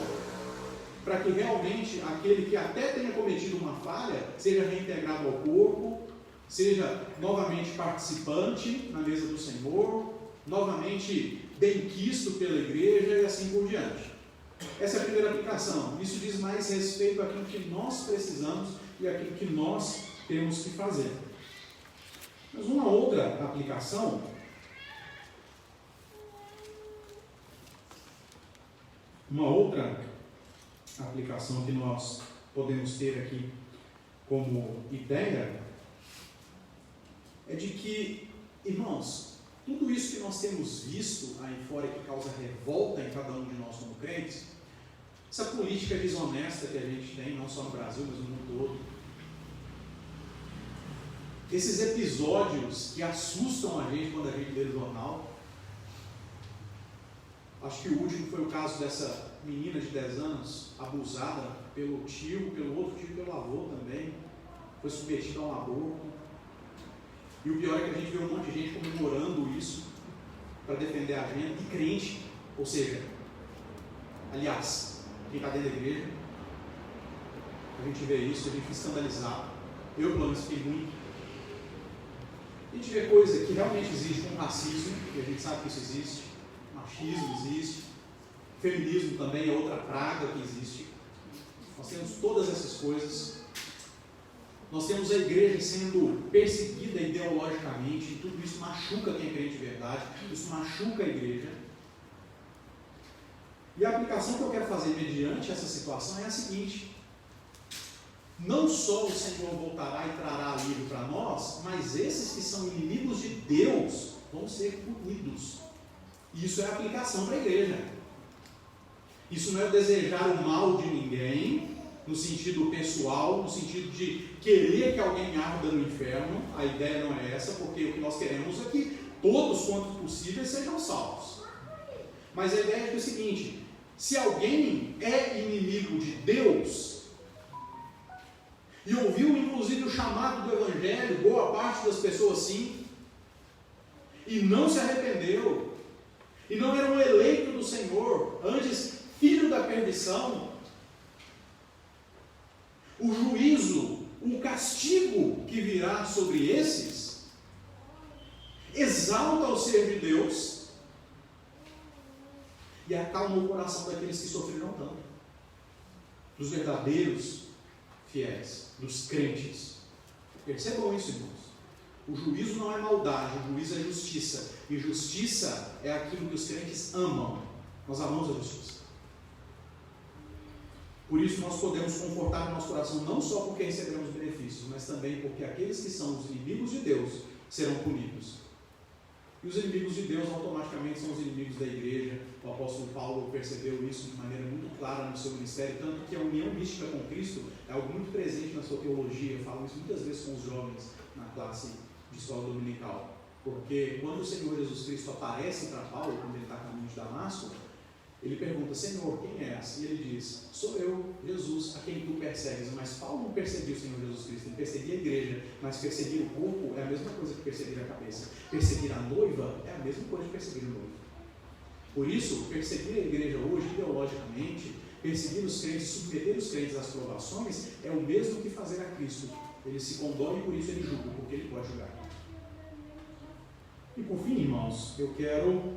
para que realmente aquele que até tenha cometido uma falha seja reintegrado ao corpo, seja novamente participante na mesa do Senhor, novamente benquisto pela igreja e assim por diante. Essa é a primeira aplicação. Isso diz mais respeito àquilo que nós precisamos e àquilo que nós temos que fazer. Mas uma outra aplicação que nós podemos ter aqui como ideia é de que, irmãos, tudo isso que nós temos visto aí fora que causa revolta em cada um de nós como crentes, essa política desonesta que a gente tem, não só no Brasil, mas no mundo todo, esses episódios que assustam a gente quando a gente lê o jornal. Acho que o último foi o caso dessa menina de 10 anos, abusada pelo tio, pelo outro tio, pelo avô também, foi submetida a um aborto. E o pior é que a gente vê um monte de gente comemorando isso para defender a agenda, e crente, ou seja, aliás, quem está dentro da igreja, a gente vê isso, a gente fica escandalizado. Eu, pelo menos, fiquei muito. A gente vê coisa que realmente existe, como racismo, e a gente sabe que isso existe, machismo existe, feminismo também é outra praga que existe. Nós temos todas essas coisas. Nós temos a igreja sendo perseguida ideologicamente, e tudo isso machuca quem é crente de verdade, isso machuca a igreja. E a aplicação que eu quero fazer mediante essa situação é a seguinte: não só o Senhor voltará e trará alívio para nós, mas esses que são inimigos de Deus vão ser punidos. Isso é a aplicação para a igreja. Isso não é desejar o mal de ninguém, no sentido pessoal, no sentido de querer que alguém arda no inferno. A ideia não é essa, porque o que nós queremos é que todos quanto possível sejam salvos. Mas a ideia é o seguinte: se alguém é inimigo de Deus, e ouviu inclusive o chamado do Evangelho, boa parte das pessoas sim, e não se arrependeu, e não era um eleito do Senhor, antes filho da perdição, o juízo, o castigo que virá sobre esses, exalta o ser de Deus e acalma o coração daqueles que sofreram tanto, dos verdadeiros fiéis, dos crentes. Percebam isso, irmãos. O juízo não é maldade, o juízo é justiça. E justiça é aquilo que os crentes amam. Nós amamos a justiça. Por isso nós podemos confortar o nosso coração, não só porque receberemos benefícios, mas também porque aqueles que são os inimigos de Deus serão punidos. E os inimigos de Deus automaticamente são os inimigos da igreja. O apóstolo Paulo percebeu isso de maneira muito clara no seu ministério, tanto que a união mística com Cristo é algo muito presente na sua teologia. Eu falo isso muitas vezes com os jovens na classe de escola dominical, porque quando o Senhor Jesus Cristo aparece para Paulo, quando ele está a caminho de Damasco, ele pergunta: Senhor, quem és? E ele diz: sou eu, Jesus, a quem tu persegues. Mas Paulo não perseguia o Senhor Jesus Cristo, ele perseguia a igreja, mas perseguir o corpo é a mesma coisa que perseguir a cabeça. Perseguir a noiva é a mesma coisa que perseguir o noivo. Por isso, perseguir a igreja hoje, ideologicamente, perseguir os crentes, submeter os crentes às provações, é o mesmo que fazer a Cristo. Ele se condói e por isso ele julga, porque ele pode julgar. E por fim, irmãos, eu quero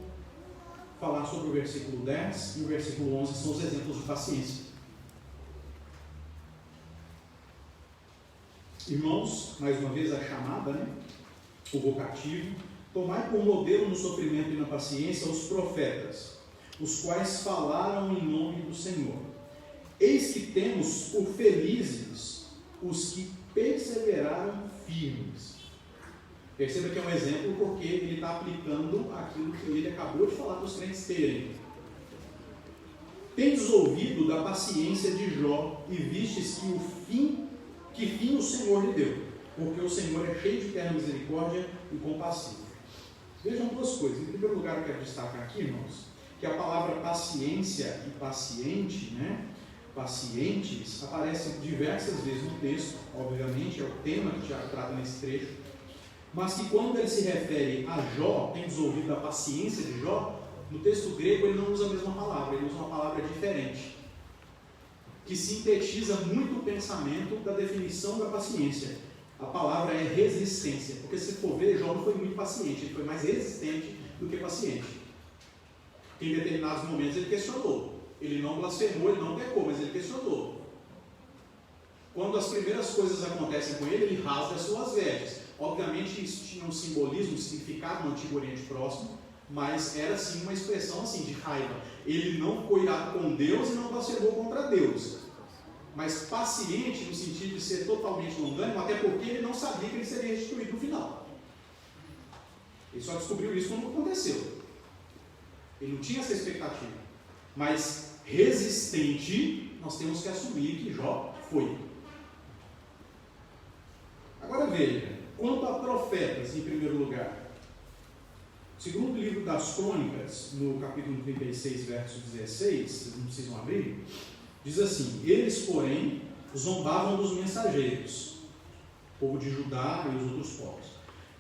falar sobre o versículo 10 e o versículo 11, são os exemplos de paciência. Irmãos, mais uma vez a chamada, o vocativo: tomai por modelo no sofrimento e na paciência os profetas, os quais falaram em nome do Senhor. Eis que temos por felizes os que perseveraram firmes. Perceba que é um exemplo porque ele está aplicando aquilo que ele acabou de falar para os crentes terem. Tendes ouvido da paciência de Jó e vistes que fim o Senhor lhe deu, porque o Senhor é cheio de terna misericórdia e compassivo. Vejam duas coisas. Em primeiro lugar, eu quero destacar aqui, irmãos, que a palavra paciência e paciente, pacientes aparece diversas vezes no texto, obviamente, é o tema que Tiago trata nesse trecho, mas que quando ele se refere a Jó, tem ouvido a paciência de Jó, no texto grego ele não usa a mesma palavra, ele usa uma palavra diferente, que sintetiza muito o pensamento da definição da paciência. A palavra é resistência, porque se for ver, Jó não foi muito paciente, ele foi mais resistente do que paciente. Em determinados momentos ele questionou, ele não blasfemou, ele não pecou, mas ele questionou. Quando as primeiras coisas acontecem com ele rasga as suas vestes. Obviamente isso tinha um simbolismo, um significado no Antigo Oriente Próximo, mas era sim uma expressão assim, de raiva. Ele não ficou irado com Deus e não blasfemou contra Deus, mas paciente no sentido de ser totalmente longânimo, até porque ele não sabia que ele seria restituído no final. Ele só descobriu isso quando aconteceu. Ele não tinha essa expectativa, mas resistente nós temos que assumir que Jó foi. Agora veja, quanto a profetas em primeiro lugar, segundo o livro das Crônicas, no capítulo 36, verso 16, vocês não precisam abrir, diz assim: eles, porém, zombavam dos mensageiros, povo de Judá e os outros povos,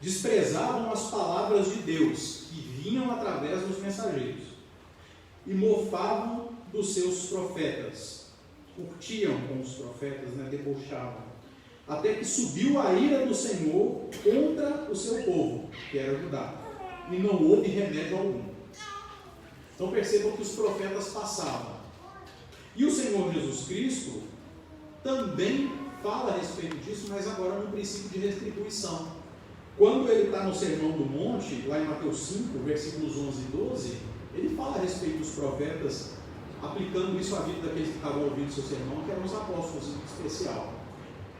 desprezavam as palavras de Deus, que vinham através dos mensageiros, e mofavam dos seus profetas, curtiam com os profetas, debochavam, até que subiu a ira do Senhor contra o seu povo, que era Judá, e não houve remédio algum. Então percebam que os profetas passavam. E o Senhor Jesus Cristo também fala a respeito disso, mas agora no princípio de retribuição. Quando ele está no Sermão do Monte, lá em Mateus 5, versículos 11 e 12, ele fala a respeito dos profetas, aplicando isso à vida daqueles que estavam ouvindo seu sermão, que eram os apóstolos em especial.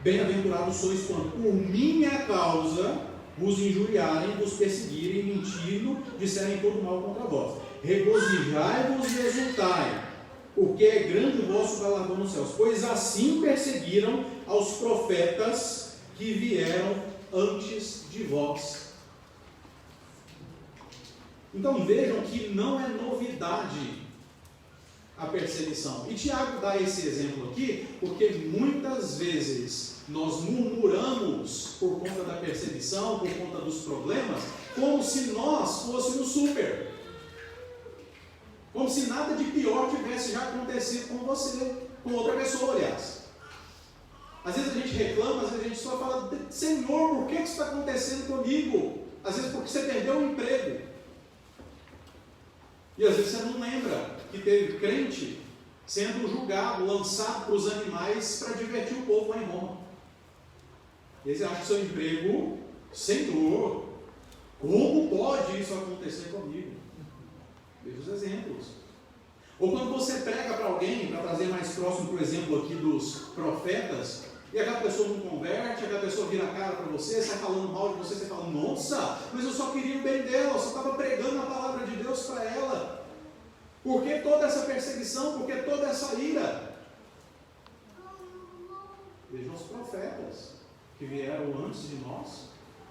Bem-aventurados sois quando, por minha causa, vos injuriarem, vos perseguirem, mentindo, disserem todo mal contra vós. Regozijai-vos e exultai, porque é grande o vosso galardão nos céus, pois assim perseguiram aos profetas que vieram antes de vós. Então vejam que não é novidade a perseguição. E Tiago dá esse exemplo aqui, porque muitas vezes nós murmuramos por conta da perseguição, por conta dos problemas, como se nós fôssemos super. Como se nada de pior tivesse já acontecido com você, com outra pessoa, aliás. Às vezes a gente reclama, às vezes a gente só fala: Senhor, por que isso está acontecendo comigo? Às vezes porque você perdeu o emprego. E às vezes você não lembra que teve crente sendo julgado, lançado para os animais para divertir o povo lá em Roma. E aí você acha que seu emprego, Senhor, como pode isso acontecer comigo? Veja os exemplos. Ou quando você prega para alguém, para trazer mais próximo, por exemplo, aqui dos profetas, e aquela pessoa não converte, aquela pessoa vira a cara para você, sai falando mal de você, você fala: nossa, mas eu só queria o bem dela, eu só estava pregando a palavra de Deus para ela. Por que toda essa perseguição? Por que toda essa ira? Vejam os profetas que vieram antes de nós.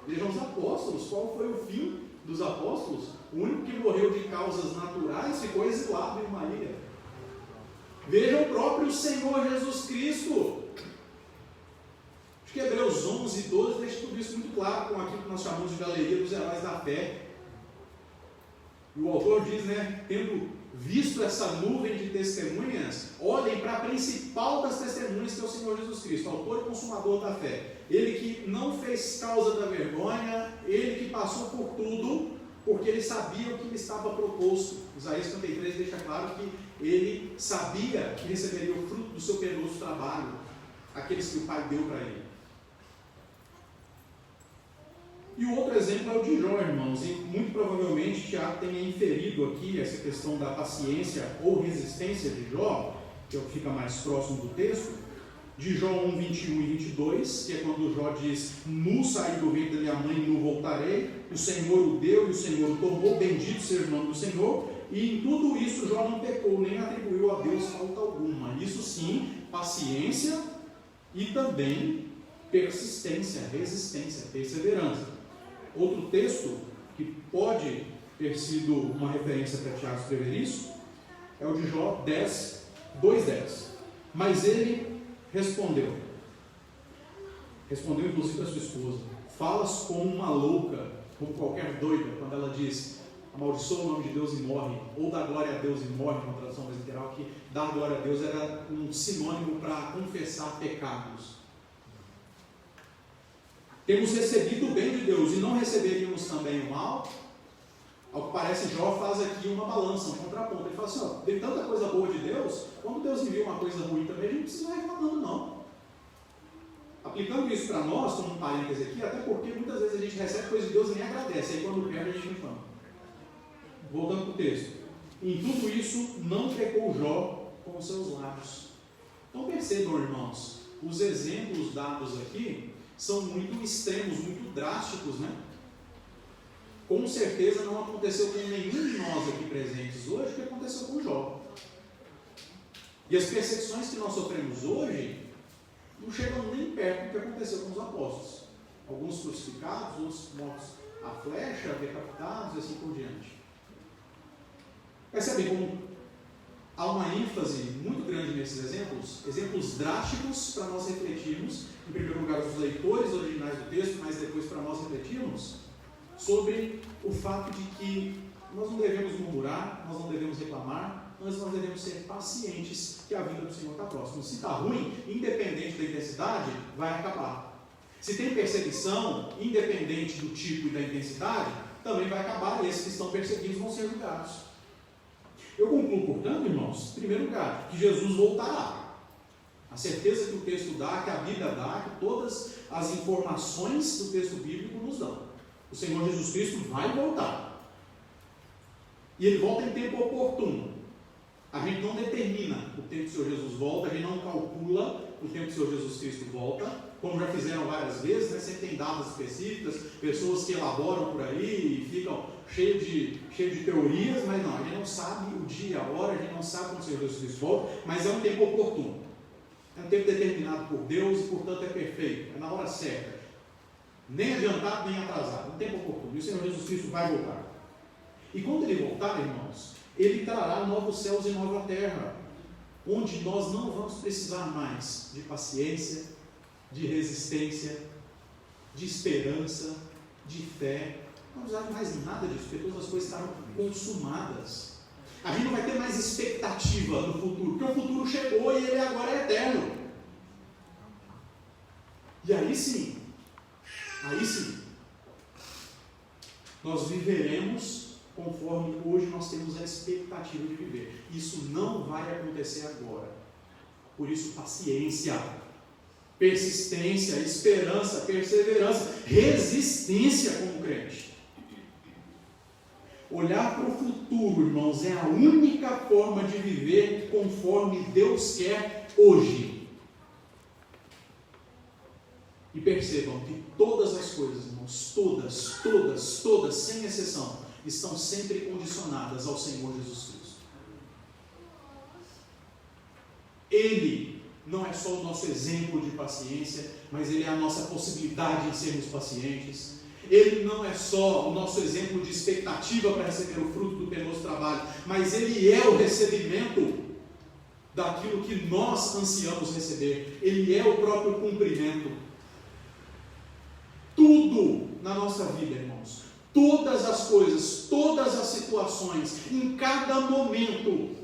Vejam os apóstolos. Qual foi o fim dos apóstolos? O único que morreu de causas naturais ficou exilado em uma ilha. Vejam o próprio Senhor Jesus Cristo. Acho que Hebreus 11 e 12 deixa tudo isso muito claro, com aquilo que nós chamamos de galeria dos heróis da fé. E o autor diz, tendo visto essa nuvem de testemunhas, olhem para a principal das testemunhas, que é o Senhor Jesus Cristo, autor e consumador da fé. Ele que não fez causa da vergonha, ele que passou por tudo, porque ele sabia o que lhe estava proposto. Isaías 53 deixa claro que ele sabia que receberia o fruto do seu penoso trabalho, aqueles que o Pai deu para ele. E o outro exemplo é o de Jó, irmãos, e muito provavelmente Tiago tenha inferido aqui essa questão da paciência ou resistência de Jó, que é o que fica mais próximo do texto, de Jó 1, 21 e 22, que é quando Jó diz: nu saí do ventre da minha mãe e nu voltarei, o Senhor o deu e o Senhor o tomou, bendito seja o nome do Senhor, e em tudo isso Jó não pecou, nem atribuiu a Deus falta alguma. Isso sim, paciência e também persistência, resistência, perseverança. Outro texto que pode ter sido uma referência para Tiago escrever isso é o de Jó 10, 2:10. Mas ele respondeu inclusive a sua esposa: falas como uma louca, como qualquer doida, quando ela diz: amaldiçoa o nome de Deus e morre, ou dá glória a Deus e morre, uma tradução mais literal, que dar glória a Deus era um sinônimo para confessar pecados. Temos recebido o bem de Deus e não receberíamos também o mal? Ao que parece, Jó faz aqui uma balança, um contraponto. Ele fala assim: ó, tem tanta coisa boa de Deus, quando Deus envia uma coisa ruim também, a gente não precisa reclamando, não. Aplicando isso para nós, como um parêntese aqui, até porque muitas vezes a gente recebe coisa de Deus e nem agradece, aí quando perde a gente reclama. Voltando para o texto. Em tudo isso, não pecou Jó com os seus lábios. Então percebam, irmãos, os exemplos dados aqui são muito extremos, muito drásticos, né? Com certeza não aconteceu com nenhum de nós aqui presentes hoje o que aconteceu com Jó. E as perseguições que nós sofremos hoje não chegam nem perto do que aconteceu com os apóstolos. Alguns crucificados, outros mortos à flecha, decapitados e assim por diante. Percebem como há uma ênfase muito grande nesses exemplos drásticos para nós refletirmos, em primeiro lugar, os leitores originais do texto, mas depois para nós refletirmos sobre o fato de que nós não devemos murmurar, nós não devemos reclamar, mas nós devemos ser pacientes, que a vida do Senhor está próxima. Se está ruim, independente da intensidade, vai acabar. Se tem perseguição, independente do tipo e da intensidade, também vai acabar, e esses que estão perseguidos vão ser julgados. Eu concluo, portanto, irmãos, em primeiro lugar, que Jesus voltará. A certeza que o texto dá, que a Bíblia dá, que todas as informações do texto bíblico nos dão. O Senhor Jesus Cristo vai voltar. E Ele volta em tempo oportuno. A gente não determina o tempo que o Senhor Jesus volta, a gente não calcula o tempo que o Senhor Jesus Cristo volta, como já fizeram várias vezes, né? Sempre tem datas específicas, pessoas que elaboram por aí e ficam cheio de teorias, mas não, a gente não sabe o dia, a hora, a gente não sabe quando o Senhor Jesus Cristo volta, mas é um tempo oportuno. É um tempo determinado por Deus e, portanto, é perfeito, é na hora certa. Nem adiantado, nem atrasado, um tempo oportuno. E o Senhor Jesus Cristo vai voltar. E quando Ele voltar, irmãos, Ele trará novos céus e nova terra, onde nós não vamos precisar mais de paciência, de resistência, de esperança, de fé. Não precisar mais nada disso, porque todas as coisas estarão consumadas. A gente não vai ter mais expectativa no futuro, porque o futuro chegou e ele agora é eterno. E aí sim, nós viveremos conforme hoje nós temos a expectativa de viver. Isso não vai acontecer agora. Por isso, paciência, persistência, esperança, perseverança, resistência como crente. Olhar para o futuro, irmãos, é a única forma de viver conforme Deus quer hoje. E percebam que todas as coisas, irmãos, todas, sem exceção, estão sempre condicionadas ao Senhor Jesus Cristo. Ele não é só o nosso exemplo de paciência, mas Ele é a nossa possibilidade de sermos pacientes. Ele não é só o nosso exemplo de expectativa para receber o fruto do penoso trabalho, mas Ele é o recebimento daquilo que nós ansiamos receber. Ele é o próprio cumprimento. Tudo na nossa vida, irmãos, todas as coisas, todas as situações, em cada momento,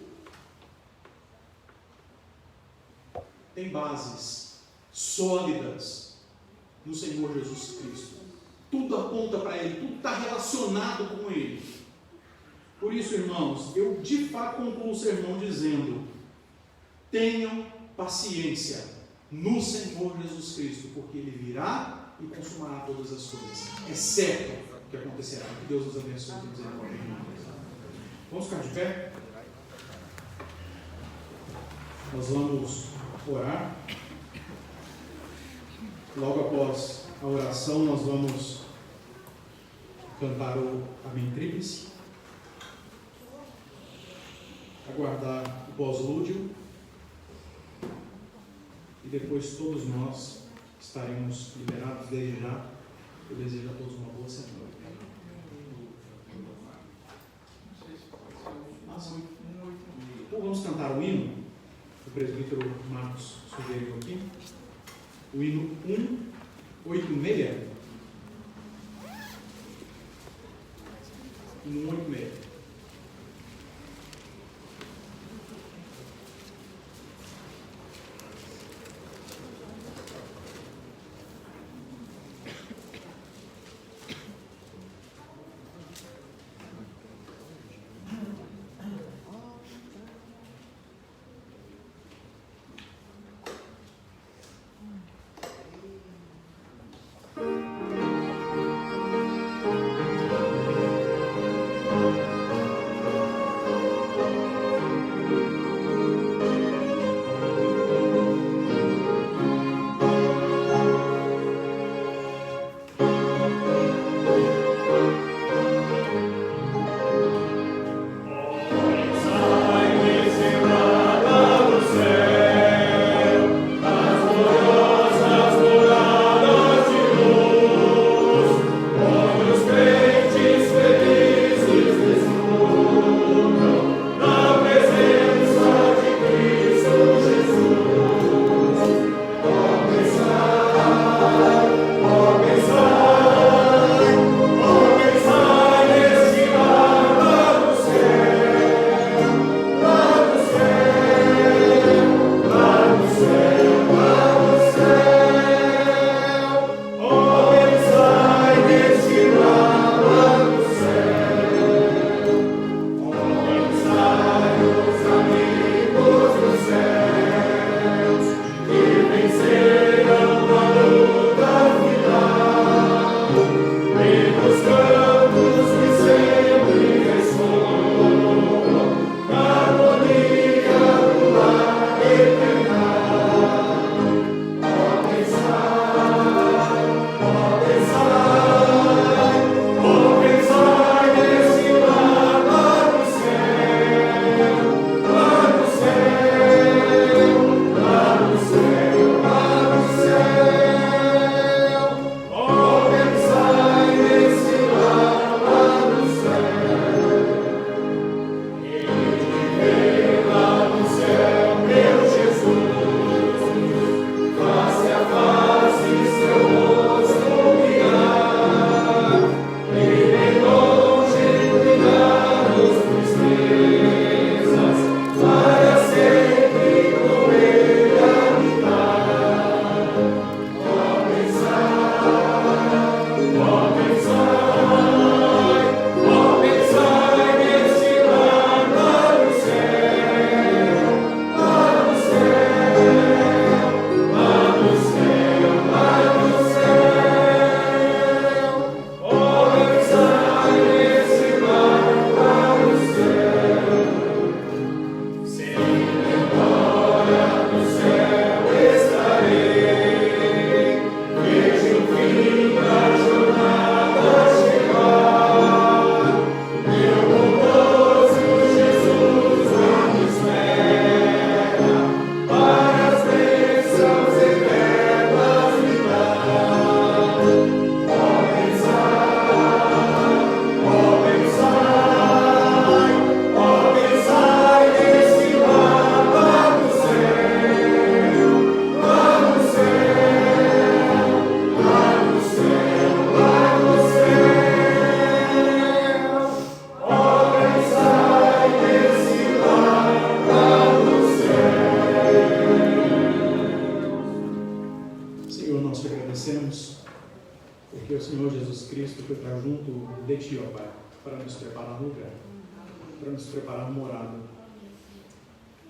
tem bases sólidas no Senhor Jesus Cristo. Tudo aponta para Ele, tudo está relacionado com Ele. Por isso, irmãos, eu de fato concluo o sermão dizendo: tenham paciência no Senhor Jesus Cristo, porque Ele virá e consumará todas as coisas. É certo que acontecerá. Que Deus nos abençoe e misericórdia. Vamos ficar de pé? Nós vamos orar. Logo após a oração, nós vamos cantar o Amém Tríplice, aguardar o pós-lúdio e depois todos nós estaremos liberados desde já. Eu desejo a todos uma boa semana. Então vamos cantar o hino. o presbítero Marcos sugeriu aqui, o hino 186. Hino 186.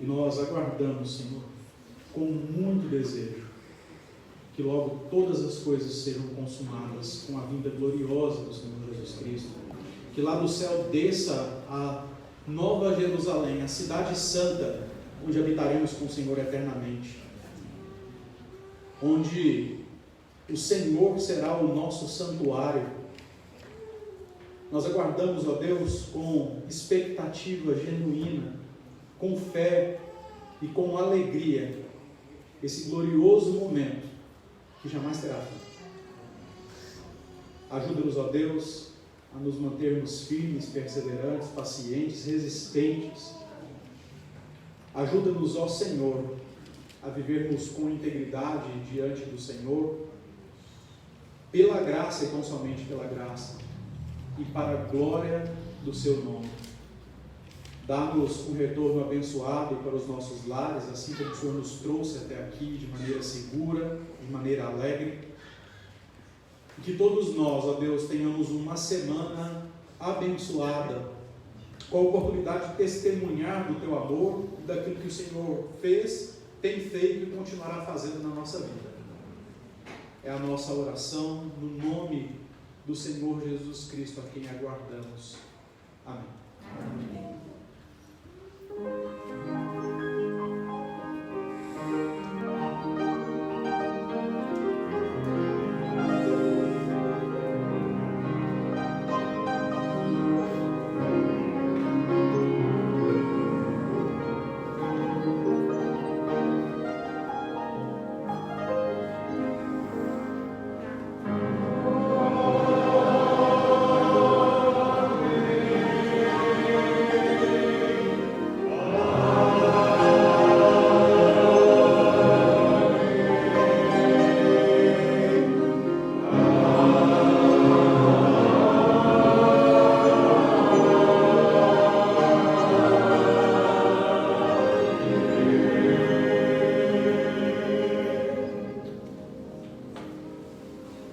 E nós aguardamos, Senhor, com muito desejo, que logo todas as coisas sejam consumadas com a vinda gloriosa do Senhor Jesus Cristo. Que lá do céu desça a Nova Jerusalém, a cidade santa, onde habitaremos com o Senhor eternamente. Onde o Senhor será o nosso santuário. Nós aguardamos, ó Deus, com expectativa genuína, com fé e com alegria, esse glorioso momento que jamais terá fim. Ajuda-nos, ó Deus, a nos mantermos firmes, perseverantes, pacientes, resistentes, Ajuda-nos, ó Senhor, a vivermos com integridade diante do Senhor, pela graça e tão somente pela graça, e para a glória do seu nome. Dá-nos um retorno abençoado para os nossos lares, assim como o Senhor nos trouxe até aqui de maneira segura, de maneira alegre. E que todos nós, ó Deus, tenhamos uma semana abençoada, com a oportunidade de testemunhar do Teu amor, daquilo que o Senhor fez, tem feito e continuará fazendo na nossa vida. É a nossa oração no nome do Senhor Jesus Cristo, a quem aguardamos.